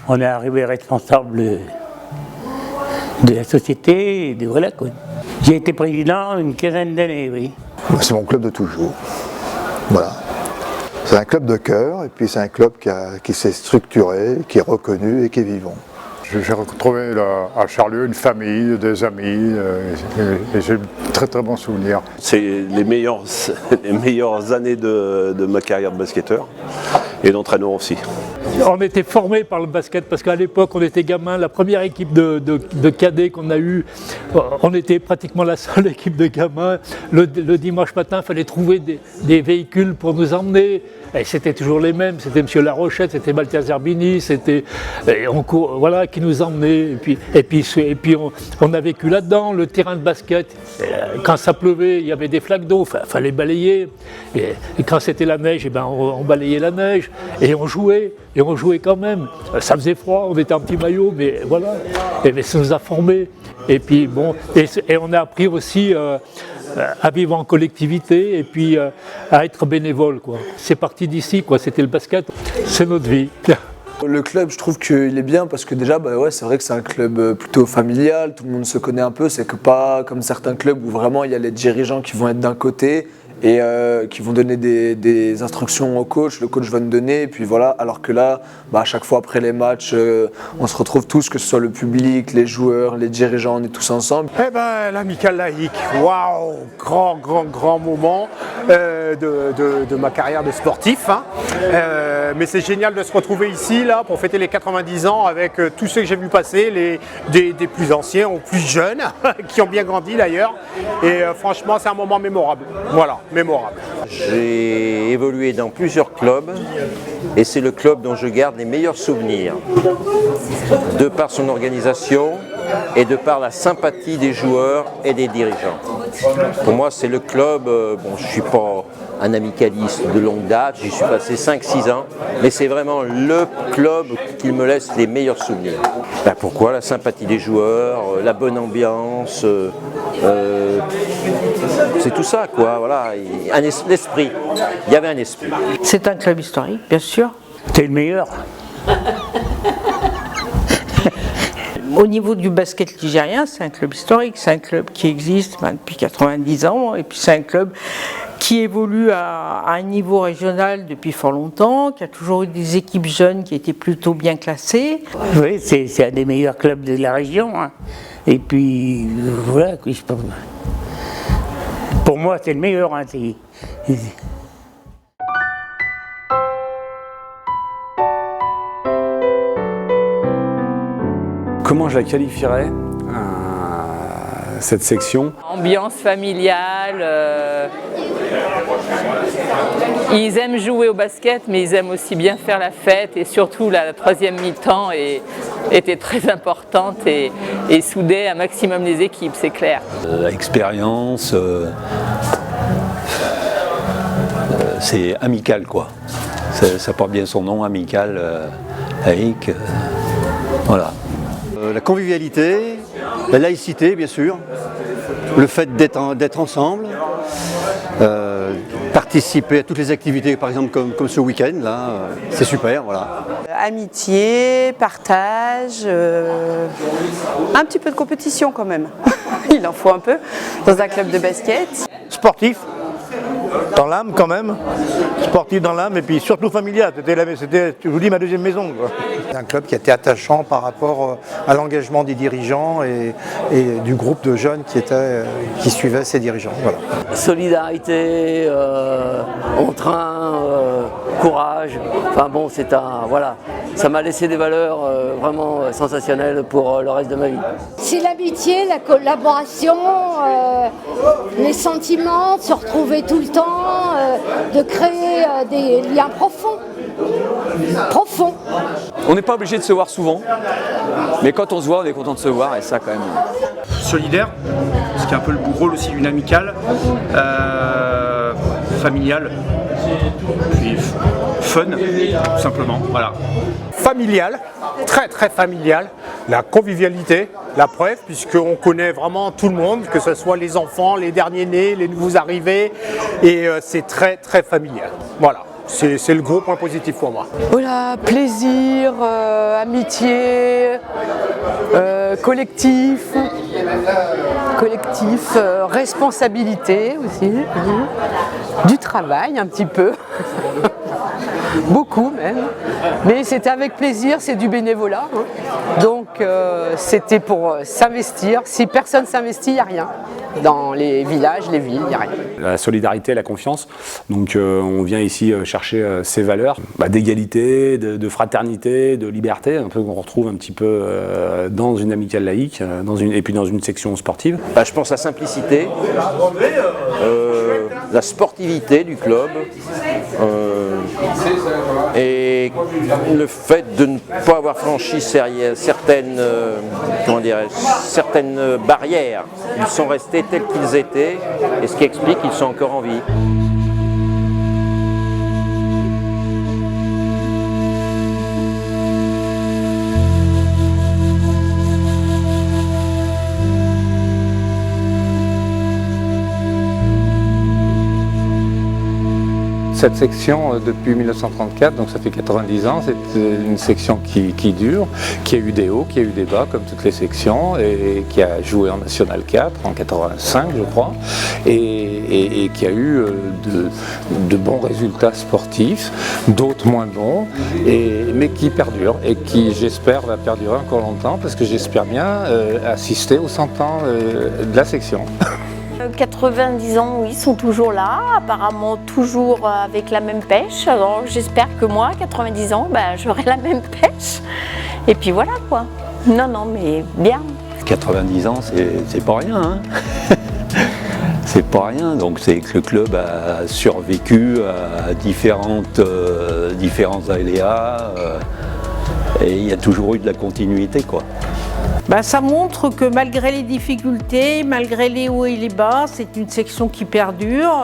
on est arrivé responsable de la société, et voilà quoi. J'ai été président une quinzaine d'années, oui. C'est mon club de toujours. Voilà. C'est un club de cœur, et puis c'est un club qui s'est structuré, qui est reconnu et qui est vivant. J'ai retrouvé à Charlieu une famille, des amis, et j'ai de très très bons souvenirs. C'est les meilleures années de ma carrière de basketteur et d'entraîneur aussi. On était formés par le basket parce qu'à l'époque on était gamins, la première équipe de cadets qu'on a eue, on était pratiquement la seule équipe de gamins. Le dimanche matin il fallait trouver des véhicules pour nous emmener. Et c'était toujours les mêmes, c'était M. Larochette, c'était Mathias Zerbini, c'était voilà, qui nous emmenait. Et puis on a vécu là-dedans, le terrain de basket. Quand ça pleuvait, il y avait des flaques d'eau, il fallait balayer. Et quand c'était la neige, on balayait la neige. Et on jouait quand même. Ça faisait froid, on était en petit maillot, mais voilà. Et ça nous a formés. Et puis bon, et on a appris aussi à vivre en collectivité et puis à être bénévole, quoi. C'est parti d'ici, quoi. C'était le basket, c'est notre vie. Le club, je trouve qu'il est bien parce que déjà, c'est vrai que c'est un club plutôt familial, tout le monde se connaît un peu, c'est que pas comme certains clubs où vraiment il y a les dirigeants qui vont être d'un côté et qui vont donner des instructions au coach, le coach va nous donner, et puis voilà, alors que là, à chaque fois après les matchs, on se retrouve tous, que ce soit le public, les joueurs, les dirigeants, on est tous ensemble. L'amicale laïque, waouh, grand moment de ma carrière de sportif, hein. Mais c'est génial de se retrouver ici, là, pour fêter les 90 ans avec tous ceux que j'ai vu passer, des plus anciens aux plus jeunes, qui ont bien grandi d'ailleurs, et franchement c'est un moment mémorable, voilà. Mémorable. J'ai évolué dans plusieurs clubs et c'est le club dont je garde les meilleurs souvenirs, de par son organisation et de par la sympathie des joueurs et des dirigeants. Pour moi, c'est le club, je ne suis pas un amicaliste de longue date, j'y suis passé 5-6 ans, mais c'est vraiment le club qui me laisse les meilleurs souvenirs. Pourquoi ? La sympathie des joueurs, la bonne ambiance, c'est tout ça, quoi, voilà, l'esprit, il y avait un esprit. C'est un club historique, bien sûr. C'est le meilleur. Au niveau du basket ligérien, c'est un club historique, c'est un club qui existe depuis 90 ans, et puis c'est un club qui évolue à un niveau régional depuis fort longtemps, qui a toujours eu des équipes jeunes qui étaient plutôt bien classées. Oui, c'est un des meilleurs clubs de la région, hein. Et puis, voilà. Pour moi, c'est le meilleur. Hein, Comment je la qualifierais, cette section? Ambiance familiale. Ils aiment jouer au basket, mais ils aiment aussi bien faire la fête. Et surtout, la troisième mi-temps était très importante et soudait un maximum les équipes, c'est clair. Expérience, c'est amical, quoi. Ça porte bien son nom, amical, laïque. Voilà. La convivialité, la laïcité bien sûr, le fait d'être ensemble, participer à toutes les activités par exemple comme ce week-end là, c'est super, voilà. Amitié, partage, un petit peu de compétition quand même, il en faut un peu dans un club de basket. Sportif, dans l'âme quand même, sportif dans l'âme et puis surtout familial, c'était, je vous dis, ma deuxième maison, quoi. C'est un club qui était attachant par rapport à l'engagement des dirigeants et du groupe de jeunes qui suivaient ces dirigeants. Voilà. Solidarité, entrain, courage, enfin bon, voilà, ça m'a laissé des valeurs vraiment sensationnelles pour le reste de ma vie. C'est l'amitié, la collaboration, les sentiments, de se retrouver tout le temps, de créer des liens profonds. On n'est pas obligé de se voir souvent, mais quand on se voit, on est content de se voir et ça quand même. Solidaire, ce qui est un peu le rôle aussi d'une amicale, familiale, puis fun, tout simplement, voilà. Familial, très très familial, la convivialité, la preuve, puisqu'on connaît vraiment tout le monde, que ce soit les enfants, les derniers nés, les nouveaux arrivés, et c'est très très familial, voilà. C'est le gros point positif pour moi. Voilà, plaisir, amitié, collectif, responsabilité aussi, du travail un petit peu, beaucoup même, mais c'était avec plaisir, c'est du bénévolat, hein. Donc c'était pour s'investir, si personne s'investit, il n'y a rien. Dans les villages, les villes, il n'y a rien. La solidarité, la confiance. Donc on vient ici chercher ces valeurs d'égalité, de fraternité, de liberté, un peu qu'on retrouve un petit peu dans une amicale laïque et puis dans une section sportive. Je pense à la simplicité, la sportivité du club et le fait de ne pas avoir franchi certaines barrières. Ils sont restés tels qu'ils étaient et ce qui explique qu'ils sont encore en vie. Cette section, depuis 1934, donc ça fait 90 ans, c'est une section qui dure, qui a eu des hauts, qui a eu des bas, comme toutes les sections, et qui a joué en National 4 en 85, je crois, et qui a eu de bons résultats sportifs, d'autres moins bons, mais qui perdurent, et qui, j'espère, va perdurer encore longtemps, parce que j'espère bien assister aux 100 ans de la section. 90 ans, oui, sont toujours là, apparemment toujours avec la même pêche. Alors j'espère que moi, 90 ans, j'aurai la même pêche. Et puis voilà quoi. Non, mais bien. 90 ans, c'est pas rien, hein. C'est pas rien, donc c'est que le club a survécu à différents aléas et il y a toujours eu de la continuité, quoi. Ça montre que malgré les difficultés, malgré les hauts et les bas, c'est une section qui perdure,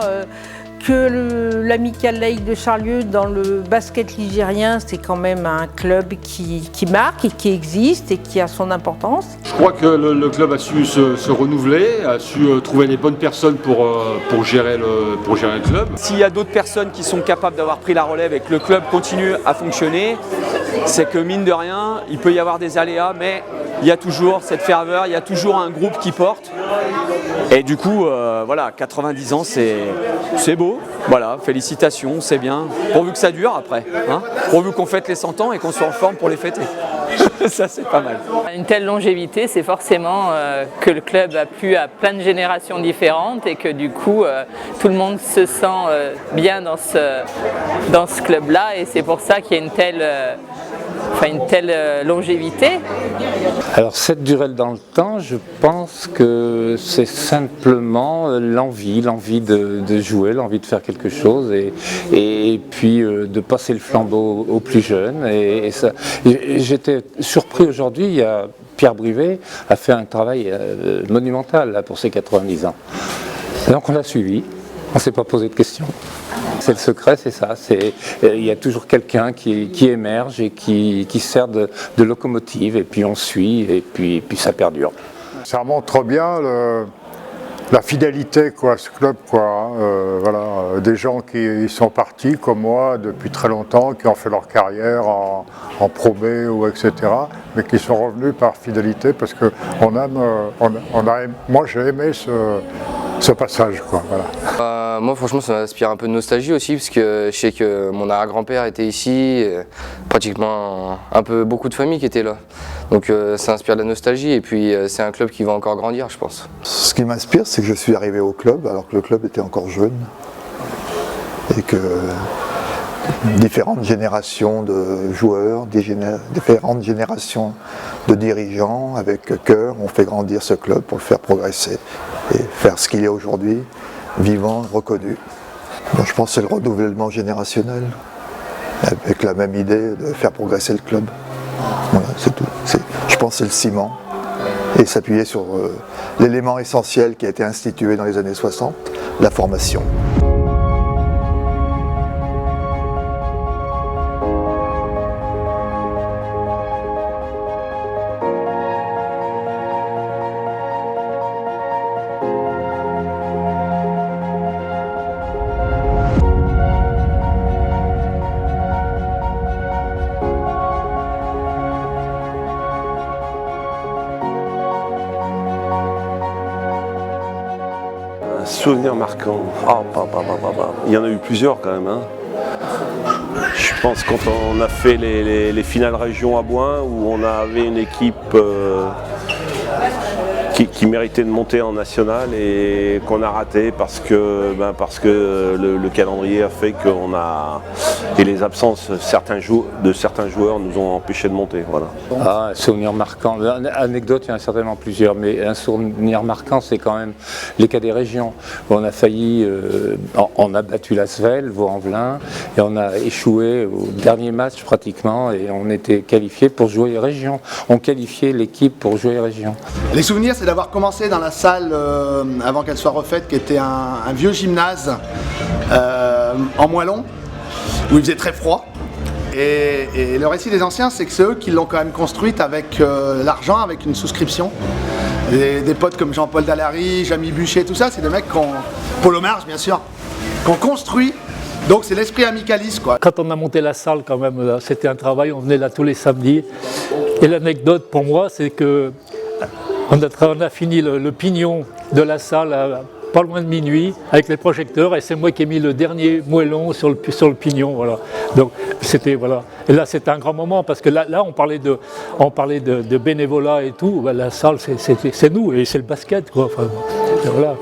que l'amicale laïque de Charlieu dans le basket ligérien, c'est quand même un club qui marque et qui existe et qui a son importance. Je crois que le club a su se renouveler, a su trouver les bonnes personnes pour gérer le club. S'il y a d'autres personnes qui sont capables d'avoir pris la relève et que le club continue à fonctionner, c'est que mine de rien, il peut y avoir des aléas, mais il y a toujours cette ferveur, il y a toujours un groupe qui porte Et du coup, voilà, 90 ans, c'est beau. Voilà, félicitations, c'est bien. Pourvu que ça dure après. Hein, pourvu qu'on fête les 100 ans et qu'on soit en forme pour les fêter. Ça, c'est pas mal. Une telle longévité, c'est forcément que le club a plu à plein de générations différentes et que du coup, tout le monde se sent bien dans ce club-là. Et c'est pour ça qu'il y a une telle longévité. Alors cette durée dans le temps, je pense que c'est simplement l'envie de jouer, l'envie de faire quelque chose et puis de passer le flambeau aux plus jeunes. Et ça, j'étais surpris aujourd'hui, il y a Pierre Brivet a fait un travail monumental là, pour ses 90 ans. Et donc on l'a suivi, on ne s'est pas posé de questions. C'est le secret, c'est ça. Il y a toujours quelqu'un qui émerge et qui sert de locomotive, et puis on suit, et puis ça perdure. Ça montre bien la fidélité, quoi, ce club, quoi. Voilà, des gens qui sont partis, comme moi, depuis très longtemps, qui ont fait leur carrière en Pro B ou etc., mais qui sont revenus par fidélité, parce que moi j'ai aimé ce passage, quoi. Voilà. Moi franchement ça m'inspire un peu de nostalgie aussi parce que je sais que mon arrière-grand-père était ici, pratiquement beaucoup de familles qui étaient là. Donc ça inspire de la nostalgie et puis c'est un club qui va encore grandir je pense. Ce qui m'inspire c'est que je suis arrivé au club alors que le club était encore jeune et que différentes générations de joueurs, différentes générations de dirigeants avec cœur ont fait grandir ce club pour le faire progresser et faire ce qu'il est aujourd'hui, vivant, reconnu. Donc je pense que c'est le renouvellement générationnel, avec la même idée de faire progresser le club. Voilà, c'est tout. Je pense que c'est le ciment, et s'appuyer sur l'élément essentiel qui a été institué dans les années 60, la formation. Souvenir marquant. Il y en a eu plusieurs quand même. Hein. Je pense quand on a fait les finales région à Boin où on avait une équipe qui méritait de monter en national et qu'on a raté parce que le calendrier a fait et les absences de certains joueurs nous ont empêchés de monter. Voilà. Un souvenir marquant. Anecdote, il y en a certainement plusieurs, mais un souvenir marquant, c'est quand même les cas des régions. On a failli, on a battu la Svel, Vaux-en-Velin, et on a échoué au dernier match pratiquement, et on était qualifiés pour jouer les régions. On qualifiait l'équipe pour jouer les régions. Les souvenirs, c'est d'avoir commencé dans la salle avant qu'elle soit refaite, qui était un vieux gymnase en moellon, où il faisait très froid. Et le récit des anciens, c'est que c'est eux qui l'ont quand même construite avec l'argent, avec une souscription. Des potes comme Jean-Paul Dallary, Jamy Buchet, tout ça, c'est des mecs Polo Marge bien sûr, qui ont construit. Donc c'est l'esprit amicaliste, quoi. Quand on a monté la salle, quand même, c'était un travail, on venait là tous les samedis. Et l'anecdote pour moi, c'est que on a fini le pignon de la salle à pas loin de minuit avec les projecteurs et c'est moi qui ai mis le dernier moellon sur le pignon. Voilà. Donc c'était voilà. Et là c'était un grand moment parce que là on parlait de bénévolat et tout. Ben, la salle c'est nous et c'est le basket quoi. Enfin, voilà.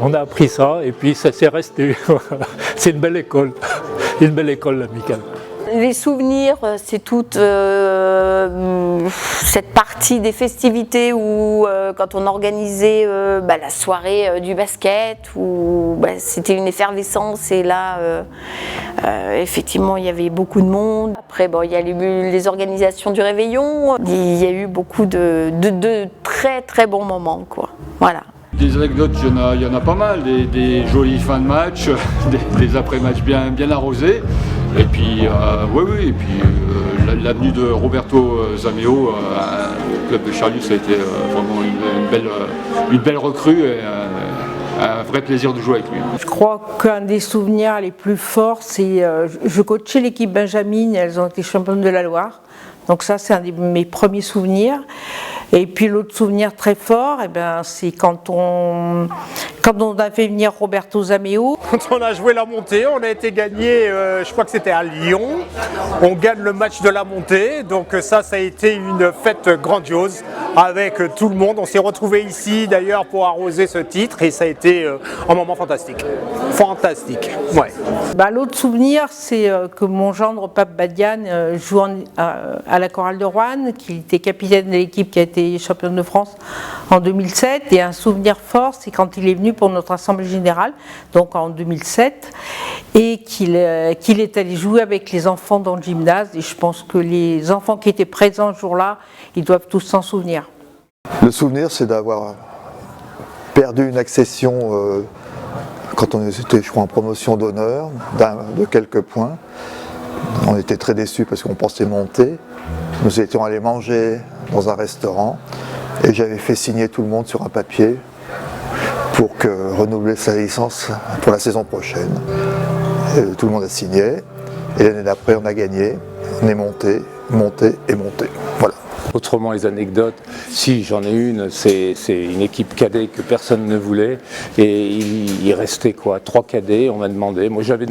On a appris ça et puis ça s'est resté. C'est une belle école l'amicale. Les souvenirs, c'est toute cette partie des festivités où quand on organisait la soirée du basket, où c'était une effervescence et là, effectivement, il y avait beaucoup de monde. Après, il y a eu les organisations du réveillon, il y a eu beaucoup de très très bons moments, quoi. Voilà. Des anecdotes, il y en a pas mal, des jolies fins de match, des après-matchs bien arrosés. Et puis, l'avenue de Roberto Zameo, au club de Charlieu, ça a été vraiment une belle recrue et un vrai plaisir de jouer avec lui. Je crois qu'un des souvenirs les plus forts, c'est je coachais l'équipe Benjamin, elles ont été championnes de la Loire. Donc ça, c'est un de mes premiers souvenirs. Et puis l'autre souvenir très fort, eh ben, c'est quand on a fait venir Roberto Zameo. Quand on a joué la montée, on a été gagné, je crois que c'était à Lyon. On gagne le match de la montée, donc ça a été une fête grandiose avec tout le monde. On s'est retrouvés ici d'ailleurs pour arroser ce titre et ça a été un moment fantastique. Fantastique, ouais. Bah, l'autre souvenir, c'est que mon gendre Pape Badiane joue à la chorale de Roanne, qui était capitaine de l'équipe qui a été championne de France en 2007. Et un souvenir fort, c'est quand il est venu pour notre assemblée générale, donc en 2007, et qu'il est allé jouer avec les enfants dans le gymnase. Et je pense que les enfants qui étaient présents ce jour-là, ils doivent tous s'en souvenir. Le souvenir, c'est d'avoir perdu une accession quand on était, je crois, en promotion d'honneur, de quelques points. On était très déçus parce qu'on pensait monter. Nous étions allés manger dans un restaurant et j'avais fait signer tout le monde sur un papier pour renouveler sa licence pour la saison prochaine. Et tout le monde a signé et l'année d'après on a gagné, on est monté et monté. Voilà. Autrement, les anecdotes, si j'en ai une, c'est une équipe cadet que personne ne voulait et il restait quoi, 3 cadets, on m'a demandé, moi j'avais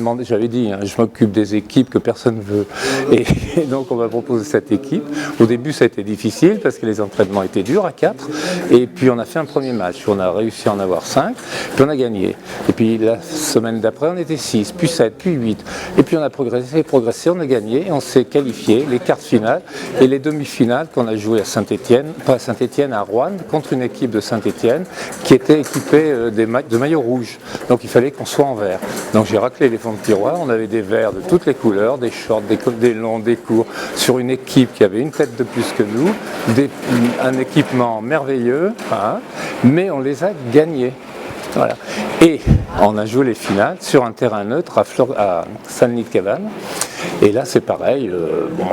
dit, hein, je m'occupe des équipes que personne ne veut et donc on m'a proposé cette équipe. Au début ça a été difficile parce que les entraînements étaient durs à 4 et puis on a fait un premier match, on a réussi à en avoir 5, puis on a gagné. Et puis la semaine d'après on était 6, puis 7, puis 8 et puis on a progressé, on a gagné et on s'est qualifié, les quarts finales et les demi-finales qu'on a joué à Saint-Étienne, pas à Saint-Étienne, à Roanne, contre une équipe de Saint-Étienne qui était équipée de maillots rouges. Donc il fallait qu'on soit en vert. Donc j'ai raclé les fonds de tiroir, on avait des verts de toutes les couleurs, des shorts, des longs, des courts, sur une équipe qui avait une tête de plus que nous, un équipement merveilleux, hein, mais on les a gagnés. Voilà. Et on a joué les finales sur un terrain neutre à Saint-Denis-de-Cabane. Et là c'est pareil,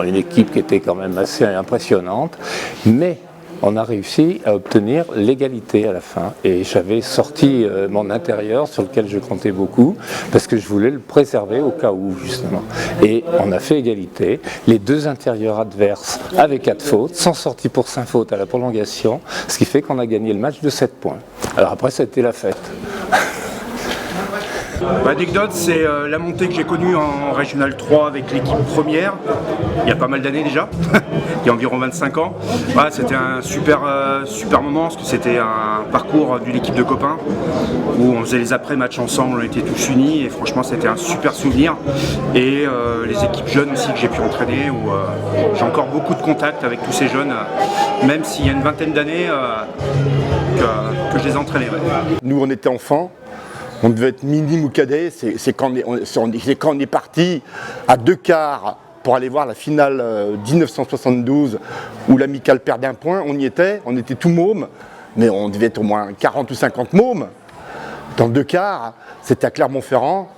une équipe qui était quand même assez impressionnante, mais on a réussi à obtenir l'égalité à la fin. Et j'avais sorti mon intérieur sur lequel je comptais beaucoup, parce que je voulais le préserver au cas où justement. Et on a fait égalité, les 2 intérieurs adverses avaient 4 fautes, sont sortis pour 5 fautes à la prolongation, ce qui fait qu'on a gagné le match de 7 points. Alors après ça a été la fête. L'anecdote, c'est la montée que j'ai connue en Régional 3 avec l'équipe première, il y a pas mal d'années déjà, il y a environ 25 ans. Voilà, c'était un super moment parce que c'était un parcours d'une équipe de copains où on faisait les après-matchs ensemble, on était tous unis et franchement c'était un super souvenir. Et les équipes jeunes aussi que j'ai pu entraîner où j'ai encore beaucoup de contacts avec tous ces jeunes, même s'il y a une vingtaine d'années que je les entraînais. Ouais. Nous on était enfants. On devait être minime ou cadet, c'est quand on est parti à 2 quarts pour aller voir la finale 1972 où l'Amicale perd d'1 point, on y était, on était tout mômes, mais on devait être au moins 40 ou 50 mômes. Dans 2 quarts, c'était à Clermont-Ferrand,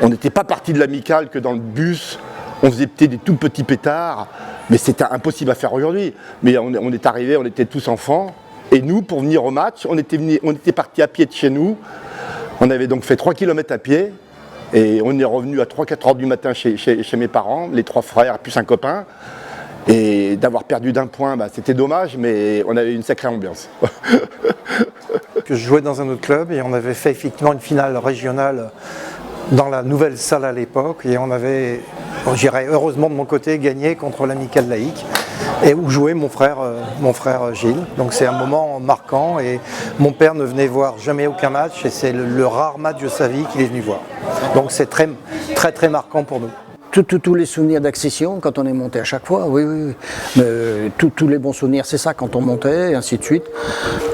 on n'était pas parti de l'Amicale que dans le bus, on faisait peut-être des tout petits pétards, mais c'était impossible à faire aujourd'hui. Mais on est arrivé, on était tous enfants, et nous, pour venir au match, on était partis à pied de chez nous. On avait donc fait 3 km à pied et on est revenu à 3-4 heures du matin chez mes parents, les 3 frères plus un copain. Et d'avoir perdu d'1 point, c'était dommage, mais on avait une sacrée ambiance. Je jouais dans un autre club et on avait fait effectivement une finale régionale dans la nouvelle salle à l'époque et on avait, j'irais heureusement de mon côté, gagné contre l'Amicale laïque et où jouait mon frère Gilles. Donc c'est un moment marquant et mon père ne venait voir jamais aucun match et c'est le rare match de sa vie qu'il est venu voir. Donc c'est très très très marquant pour nous. Tous les souvenirs d'accession, quand on est monté à chaque fois, oui. Mais tous les bons souvenirs, c'est ça, quand on montait, et ainsi de suite.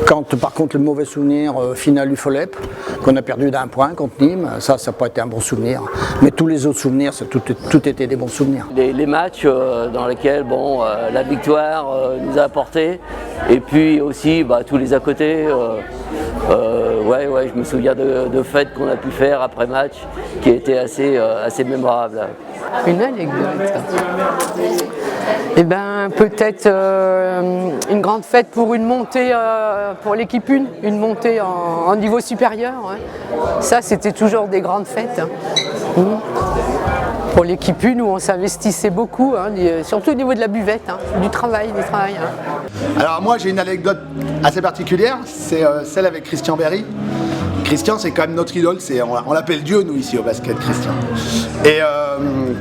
Quand, par contre, le mauvais souvenir, finale du Folep, qu'on a perdu d'1 point contre Nîmes, ça n'a pas été un bon souvenir. Mais tous les autres souvenirs, tout était des bons souvenirs. Les matchs dans lesquels la victoire nous a apporté, et puis aussi tous les à côté. Je me souviens de fêtes qu'on a pu faire après match qui étaient assez mémorables. Une anecdote. Eh ben peut-être une grande fête pour une montée pour l'équipe 1, une montée en niveau supérieur. Ouais. Ça c'était toujours des grandes fêtes. Pour l'équipe 1 où on s'investissait beaucoup, hein, surtout au niveau de la buvette, hein, du travail. Hein. Alors moi j'ai une anecdote assez particulière, c'est celle avec Christian Berry. Christian c'est quand même notre idole, on l'appelle Dieu nous ici au basket, Christian. Et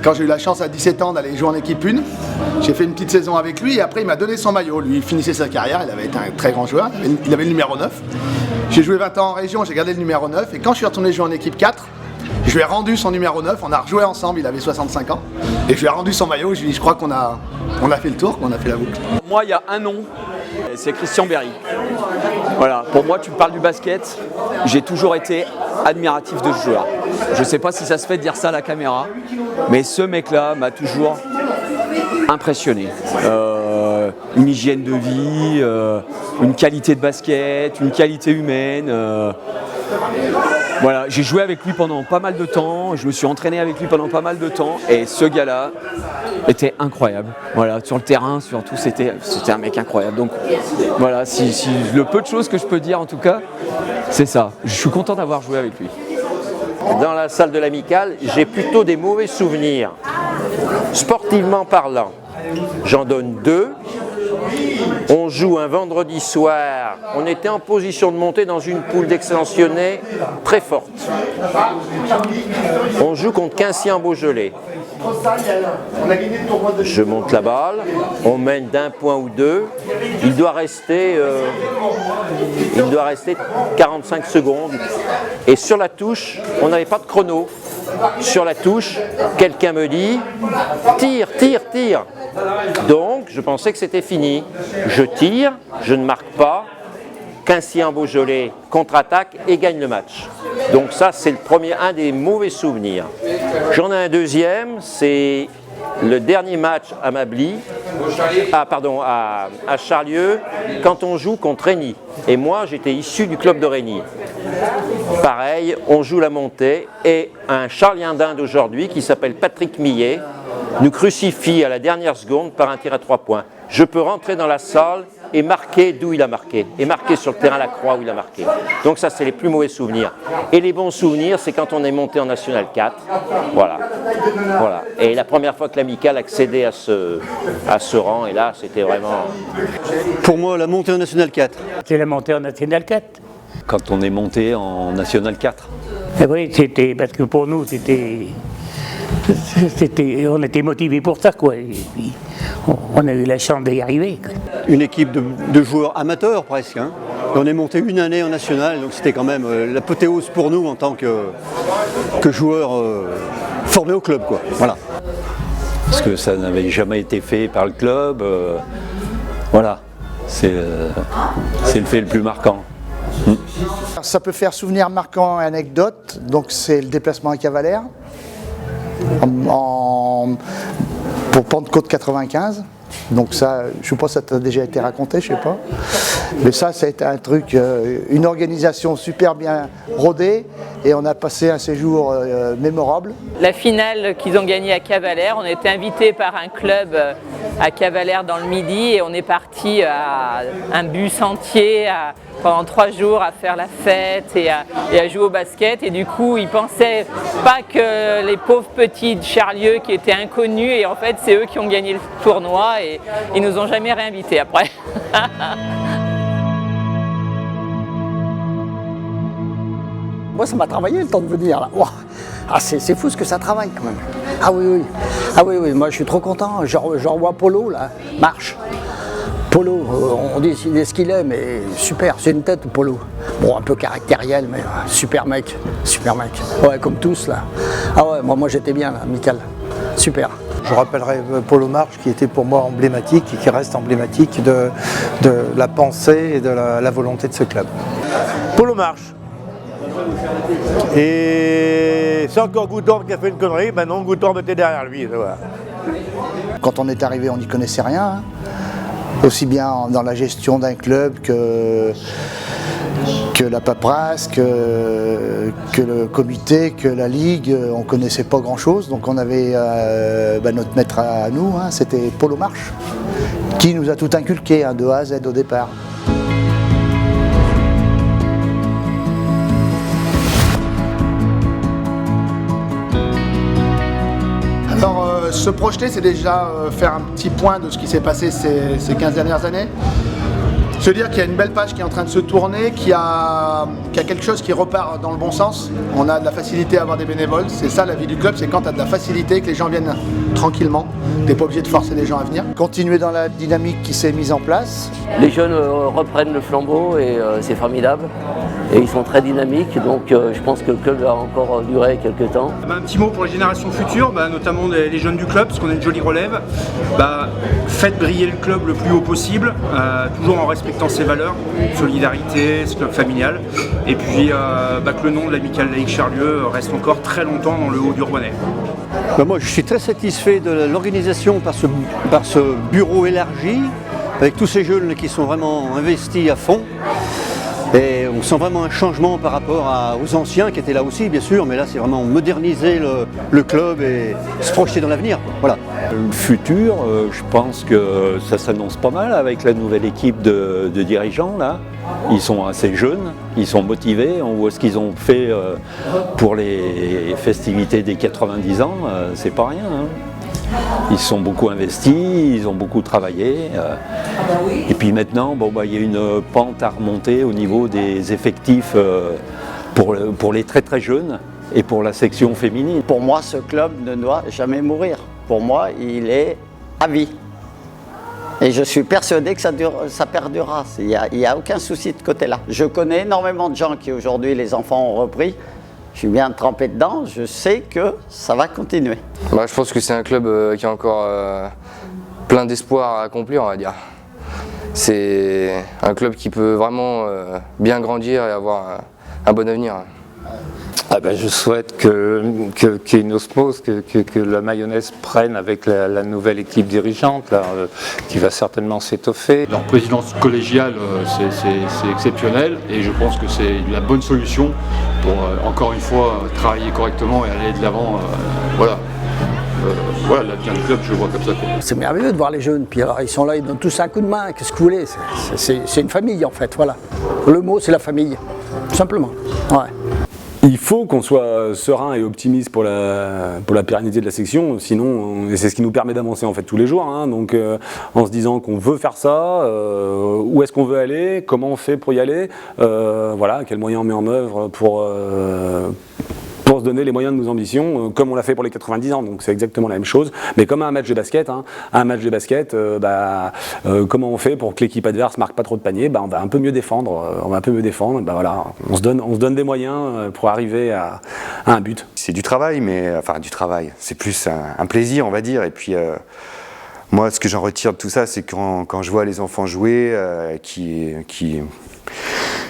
quand j'ai eu la chance à 17 ans d'aller jouer en équipe 1, j'ai fait une petite saison avec lui et après il m'a donné son maillot. Lui il finissait sa carrière, il avait été un très grand joueur, il avait le numéro 9. J'ai joué 20 ans en région, j'ai gardé le numéro 9 et quand je suis retourné jouer en équipe 4, je lui ai rendu son numéro 9, on a rejoué ensemble, il avait 65 ans, et je lui ai rendu son maillot, je lui ai dit je crois qu'on a fait le tour, qu'on a fait la boucle. Moi, il y a un nom, c'est Christian Berry. Voilà, pour moi, tu me parles du basket, j'ai toujours été admiratif de ce joueur. Je ne sais pas si ça se fait de dire ça à la caméra, mais ce mec-là m'a toujours impressionné. Une hygiène de vie, une qualité de basket, une qualité humaine. Voilà, j'ai joué avec lui pendant pas mal de temps, je me suis entraîné avec lui pendant pas mal de temps et ce gars-là était incroyable. Voilà, sur le terrain, surtout, c'était un mec incroyable. Donc voilà, si le peu de choses que je peux dire en tout cas, c'est ça. Je suis content d'avoir joué avec lui. Dans la salle de l'amicale, j'ai plutôt des mauvais souvenirs, sportivement parlant. J'en donne 2. On joue un vendredi soir, on était en position de monter dans une poule d'Excellence Lyonnais très forte. On joue contre Quincy-en-Beaujolais. Je monte la balle, on mène d'1 point ou 2, il doit rester 45 secondes. Et sur la touche, on n'avait pas de chrono. Sur la touche, quelqu'un me dit « tire, tire, tire ». Donc, je pensais que c'était fini. Je tire, je ne marque pas. Quincy-en-Beaujolais contre-attaque et gagne le match. Donc ça, c'est un des mauvais souvenirs. J'en ai un deuxième, c'est le dernier match à Mably, à Charlieu, quand on joue contre Régny. Et moi, j'étais issu du club de Régny. Pareil, on joue la montée et un Charlien d'Inde aujourd'hui qui s'appelle Patrick Millet nous crucifie à la dernière seconde par un tir à 3 points. Je peux rentrer dans la salle et marquer d'où il a marqué, et marquer sur le terrain la croix où il a marqué. Donc ça, c'est les plus mauvais souvenirs. Et les bons souvenirs, c'est quand on est monté en National 4. Voilà. Et la première fois que l'amicale accédait à ce rang, et là, c'était vraiment... Pour moi, la montée en National 4. C'est la montée en National 4. Quand on est monté en National 4. Et oui, c'était parce que pour nous, on était motivés pour ça, quoi. Et puis, on a eu la chance d'y arriver. Une équipe de joueurs amateurs presque. Hein. Et on est monté une année en national, donc c'était quand même l'apothéose pour nous en tant que joueurs formés au club, quoi. Voilà. Parce que ça n'avait jamais été fait par le club. Voilà, c'est le fait le plus marquant. Ça peut faire souvenir marquant et anecdote, donc c'est le déplacement à Cavalère pour Pentecôte 95. Donc ça, je sais pas, ça t'a déjà été raconté, je sais pas. Mais ça a été un truc, une organisation super bien rodée et on a passé un séjour mémorable. La finale qu'ils ont gagnée à Cavalère, on était invités par un club à Cavalère dans le Midi et on est parti à un bus entier pendant 3 jours à faire la fête et à jouer au basket. Et du coup, ils pensaient pas que les pauvres petits de Charlieu qui étaient inconnus, et en fait, c'est eux qui ont gagné le tournoi et ils nous ont jamais réinvités après. Moi, ça m'a travaillé le temps de venir là. Wow. Ah, c'est fou ce que ça travaille quand même. Ah oui, moi je suis trop content. Je revois Polo là, marche. Polo, on dit ce qu'il est, mais super, c'est une tête Polo. Bon, un peu caractériel, mais super mec. Ouais, comme tous là. Ah ouais, moi j'étais bien là, amical. Super. Je rappellerai Polo Marche qui était pour moi emblématique et qui reste emblématique de la pensée et de la volonté de ce club. Polo Marche. Et c'est encore Goutorme qui a fait une connerie, maintenant Goutorme était derrière lui. Voilà. Quand on est arrivé, on n'y connaissait rien, hein. Aussi bien dans la gestion d'un club que la paperasse, que le comité, que la ligue, on ne connaissait pas grand-chose. Donc on avait notre maître à nous, hein, c'était Polo Marche, qui nous a tout inculqué, hein, de A à Z au départ. se projeter, c'est déjà faire un petit point de ce qui s'est passé ces 15 dernières années. Se dire qu'il y a une belle page qui est en train de se tourner, qu'il y a quelque chose qui repart dans le bon sens. On a de la facilité à avoir des bénévoles, c'est ça la vie du club, c'est quand tu as de la facilité, que les gens viennent tranquillement. Tu n'es pas obligé de forcer les gens à venir. Continuer dans la dynamique qui s'est mise en place. Les jeunes reprennent le flambeau et c'est formidable. Et ils sont très dynamiques, donc je pense que le club va encore durer quelques temps. Un petit mot pour les générations futures, notamment les jeunes du club, parce qu'on a une jolie relève. Faites briller le club le plus haut possible, toujours en respectant ses valeurs, solidarité, ce club familial. Et puis que le nom de l'Amicale Laïque Charlieu reste encore très longtemps dans le haut du Rouennais. Moi je suis très satisfait de l'organisation par ce bureau élargi, avec tous ces jeunes qui sont vraiment investis à fond. Et on sent vraiment un changement par rapport aux anciens qui étaient là aussi, bien sûr, mais là c'est vraiment moderniser le club et se projeter dans l'avenir. Voilà. Le futur, je pense que ça s'annonce pas mal avec la nouvelle équipe de dirigeants là. Ils sont assez jeunes, ils sont motivés, on voit ce qu'ils ont fait pour les festivités des 90 ans, c'est pas rien. Hein. Ils se sont beaucoup investis, ils ont beaucoup travaillé. Et puis maintenant, il y a une pente à remonter au niveau des effectifs pour les très très jeunes et pour la section féminine. Pour moi, ce club ne doit jamais mourir. Pour moi, il est à vie. Et je suis persuadé que ça perdurera. Il n'y a aucun souci de ce côté-là. Je connais énormément de gens qui aujourd'hui, les enfants ont repris. Je suis bien trempé dedans, je sais que ça va continuer. Je pense que c'est un club qui a encore plein d'espoir à accomplir, on va dire. C'est un club qui peut vraiment bien grandir et avoir un bon avenir. Je souhaite qu'il y ait une osmose, que la mayonnaise prenne avec la nouvelle équipe dirigeante là, qui va certainement s'étoffer. Leur présidence collégiale, c'est exceptionnel et je pense que c'est la bonne solution pour encore une fois travailler correctement et aller de l'avant. Voilà, l'avenir du club, je le vois comme ça. C'est merveilleux de voir les jeunes, puis alors ils sont là, ils donnent tous un coup de main, qu'est-ce que vous voulez, c'est une famille en fait, voilà. Le mot c'est la famille, tout simplement. Ouais. Il faut qu'on soit serein et optimiste pour la pérennité de la section, sinon c'est ce qui nous permet d'avancer en fait tous les jours. Hein, donc en se disant qu'on veut faire ça, où est-ce qu'on veut aller, comment on fait pour y aller, quels moyens on met en œuvre pour se donner les moyens de nos ambitions, comme on l'a fait pour les 90 ans, donc c'est exactement la même chose. Mais comme un match de basket, comment on fait pour que l'équipe adverse marque pas trop de paniers, on va un peu mieux défendre, on se donne des moyens pour arriver à un but. C'est du travail, c'est plus un plaisir, on va dire, et puis moi ce que j'en retire de tout ça, c'est quand je vois les enfants jouer,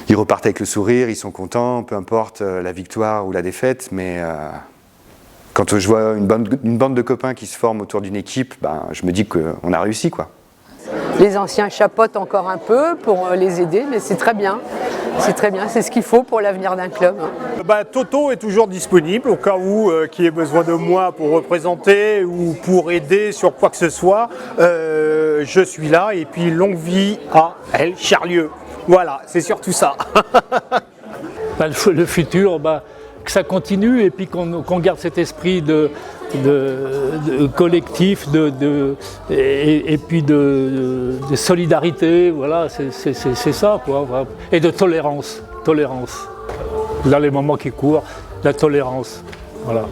ils repartent avec le sourire, ils sont contents, peu importe la victoire ou la défaite, mais quand je vois une bande de copains qui se forment autour d'une équipe, je me dis qu'on a réussi, quoi. Les anciens chapotent encore un peu pour les aider, mais c'est très bien. C'est ce qu'il faut pour l'avenir d'un club. Toto est toujours disponible au cas où qui ait besoin de moi pour représenter ou pour aider sur quoi que ce soit. Je suis là et puis longue vie à El Charlieu. Voilà, c'est surtout ça. Le futur, que ça continue et puis qu'on garde cet esprit de collectif et puis de solidarité, voilà, c'est ça, quoi. Et de tolérance. Dans les moments qui courent, la tolérance. Voilà.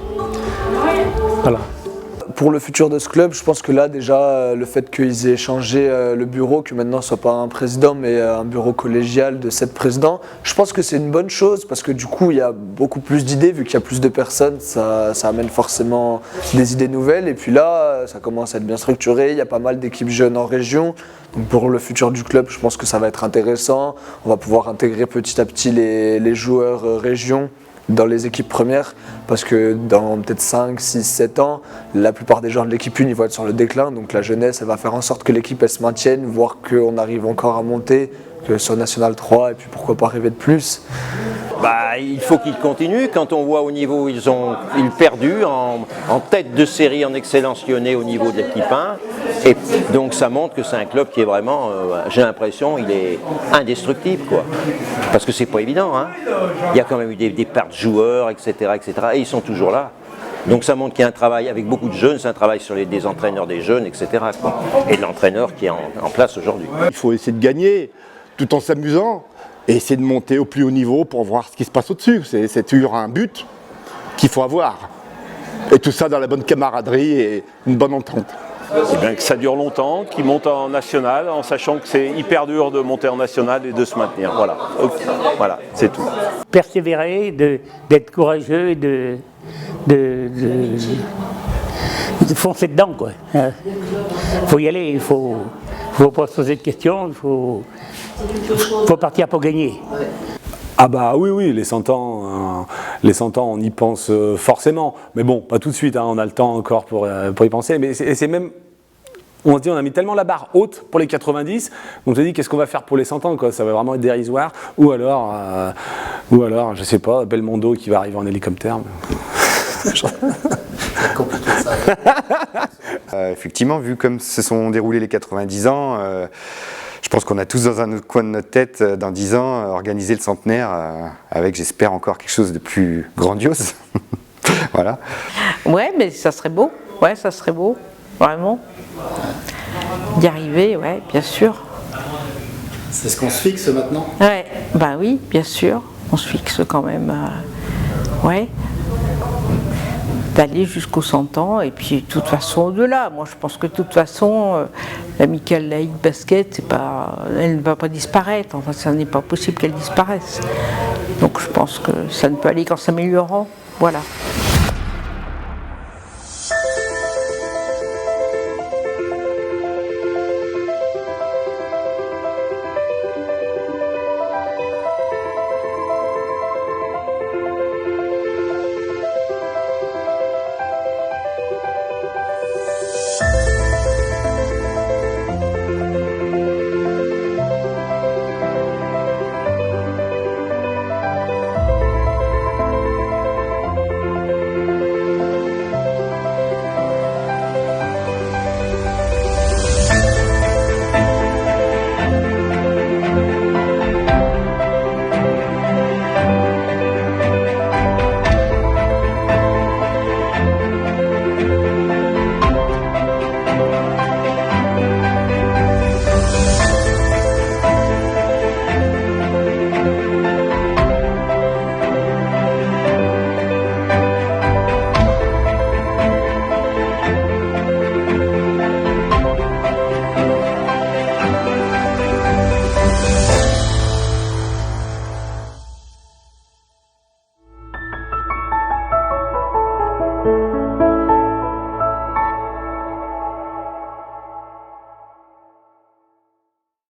Pour le futur de ce club, je pense que là déjà le fait qu'ils aient changé le bureau, que maintenant ce soit pas un président mais un bureau collégial de 7 présidents, je pense que c'est une bonne chose parce que du coup il y a beaucoup plus d'idées, vu qu'il y a plus de personnes, ça amène forcément des idées nouvelles et puis là ça commence à être bien structuré, il y a pas mal d'équipes jeunes en région. Donc pour le futur du club, je pense que ça va être intéressant, on va pouvoir intégrer petit à petit les joueurs région dans les équipes premières, parce que dans peut-être 5, 6, 7 ans, la plupart des joueurs de l'équipe 1 ils vont être sur le déclin, donc la jeunesse elle va faire en sorte que l'équipe elle se maintienne, voire qu'on arrive encore à monter, que sur National 3 et puis pourquoi pas rêver de plus. Il faut qu'ils continuent. Quand on voit au niveau où ils perdu en tête de série en excellence lyonnais au niveau de l'équipe 1, et donc ça montre que c'est un club qui est vraiment, j'ai l'impression, il est indestructible, quoi. Parce que c'est pas évident, hein. Il y a quand même eu des pertes de joueurs, etc., et ils sont toujours là. Donc ça montre qu'il y a un travail avec beaucoup de jeunes, c'est un travail sur des entraîneurs des jeunes, etc. quoi. Et de l'entraîneur qui est en place aujourd'hui. Il faut essayer de gagner tout en s'amusant et essayer de monter au plus haut niveau pour voir ce qui se passe au-dessus. C'est toujours un but qu'il faut avoir. Et tout ça dans la bonne camaraderie et une bonne entente. Eh bien, que ça dure longtemps, qu'ils montent en national, en sachant que c'est hyper dur de monter en national et de se maintenir. Voilà, voilà, c'est tout. Persévérer, d'être courageux et de foncer dedans, quoi. Faut y aller, il faut pas se poser de questions, il faut partir pour gagner. Ah bah oui, les 100 ans, on y pense forcément. Mais bon, pas tout de suite, hein, on a le temps encore pour y penser. Mais c'est même... On se dit, on a mis tellement la barre haute pour les 90, on se dit, qu'est-ce qu'on va faire pour les 100 ans, quoi. Ça va vraiment être dérisoire. Ou alors, je sais pas, Belmondo qui va arriver en hélicoptère. C'est compliqué ça. Effectivement, vu comme se sont déroulés les 90 ans, je pense qu'on a tous dans un autre coin de notre tête, dans 10 ans, organisé le centenaire avec, j'espère, encore quelque chose de plus grandiose. Voilà. Ouais, mais ça serait beau. Ouais, ça serait beau, vraiment. D'y arriver, ouais, bien sûr. C'est ce qu'on se fixe maintenant? Ouais, bah oui, bien sûr. On se fixe quand même, ouais, d'aller jusqu'aux 100 ans et puis de toute façon au-delà. Moi je pense que de toute façon l'amicale laïque basket, elle ne va pas disparaître, enfin ça n'est pas possible qu'elle disparaisse. Donc je pense que ça ne peut aller qu'en s'améliorant, voilà. Thank you.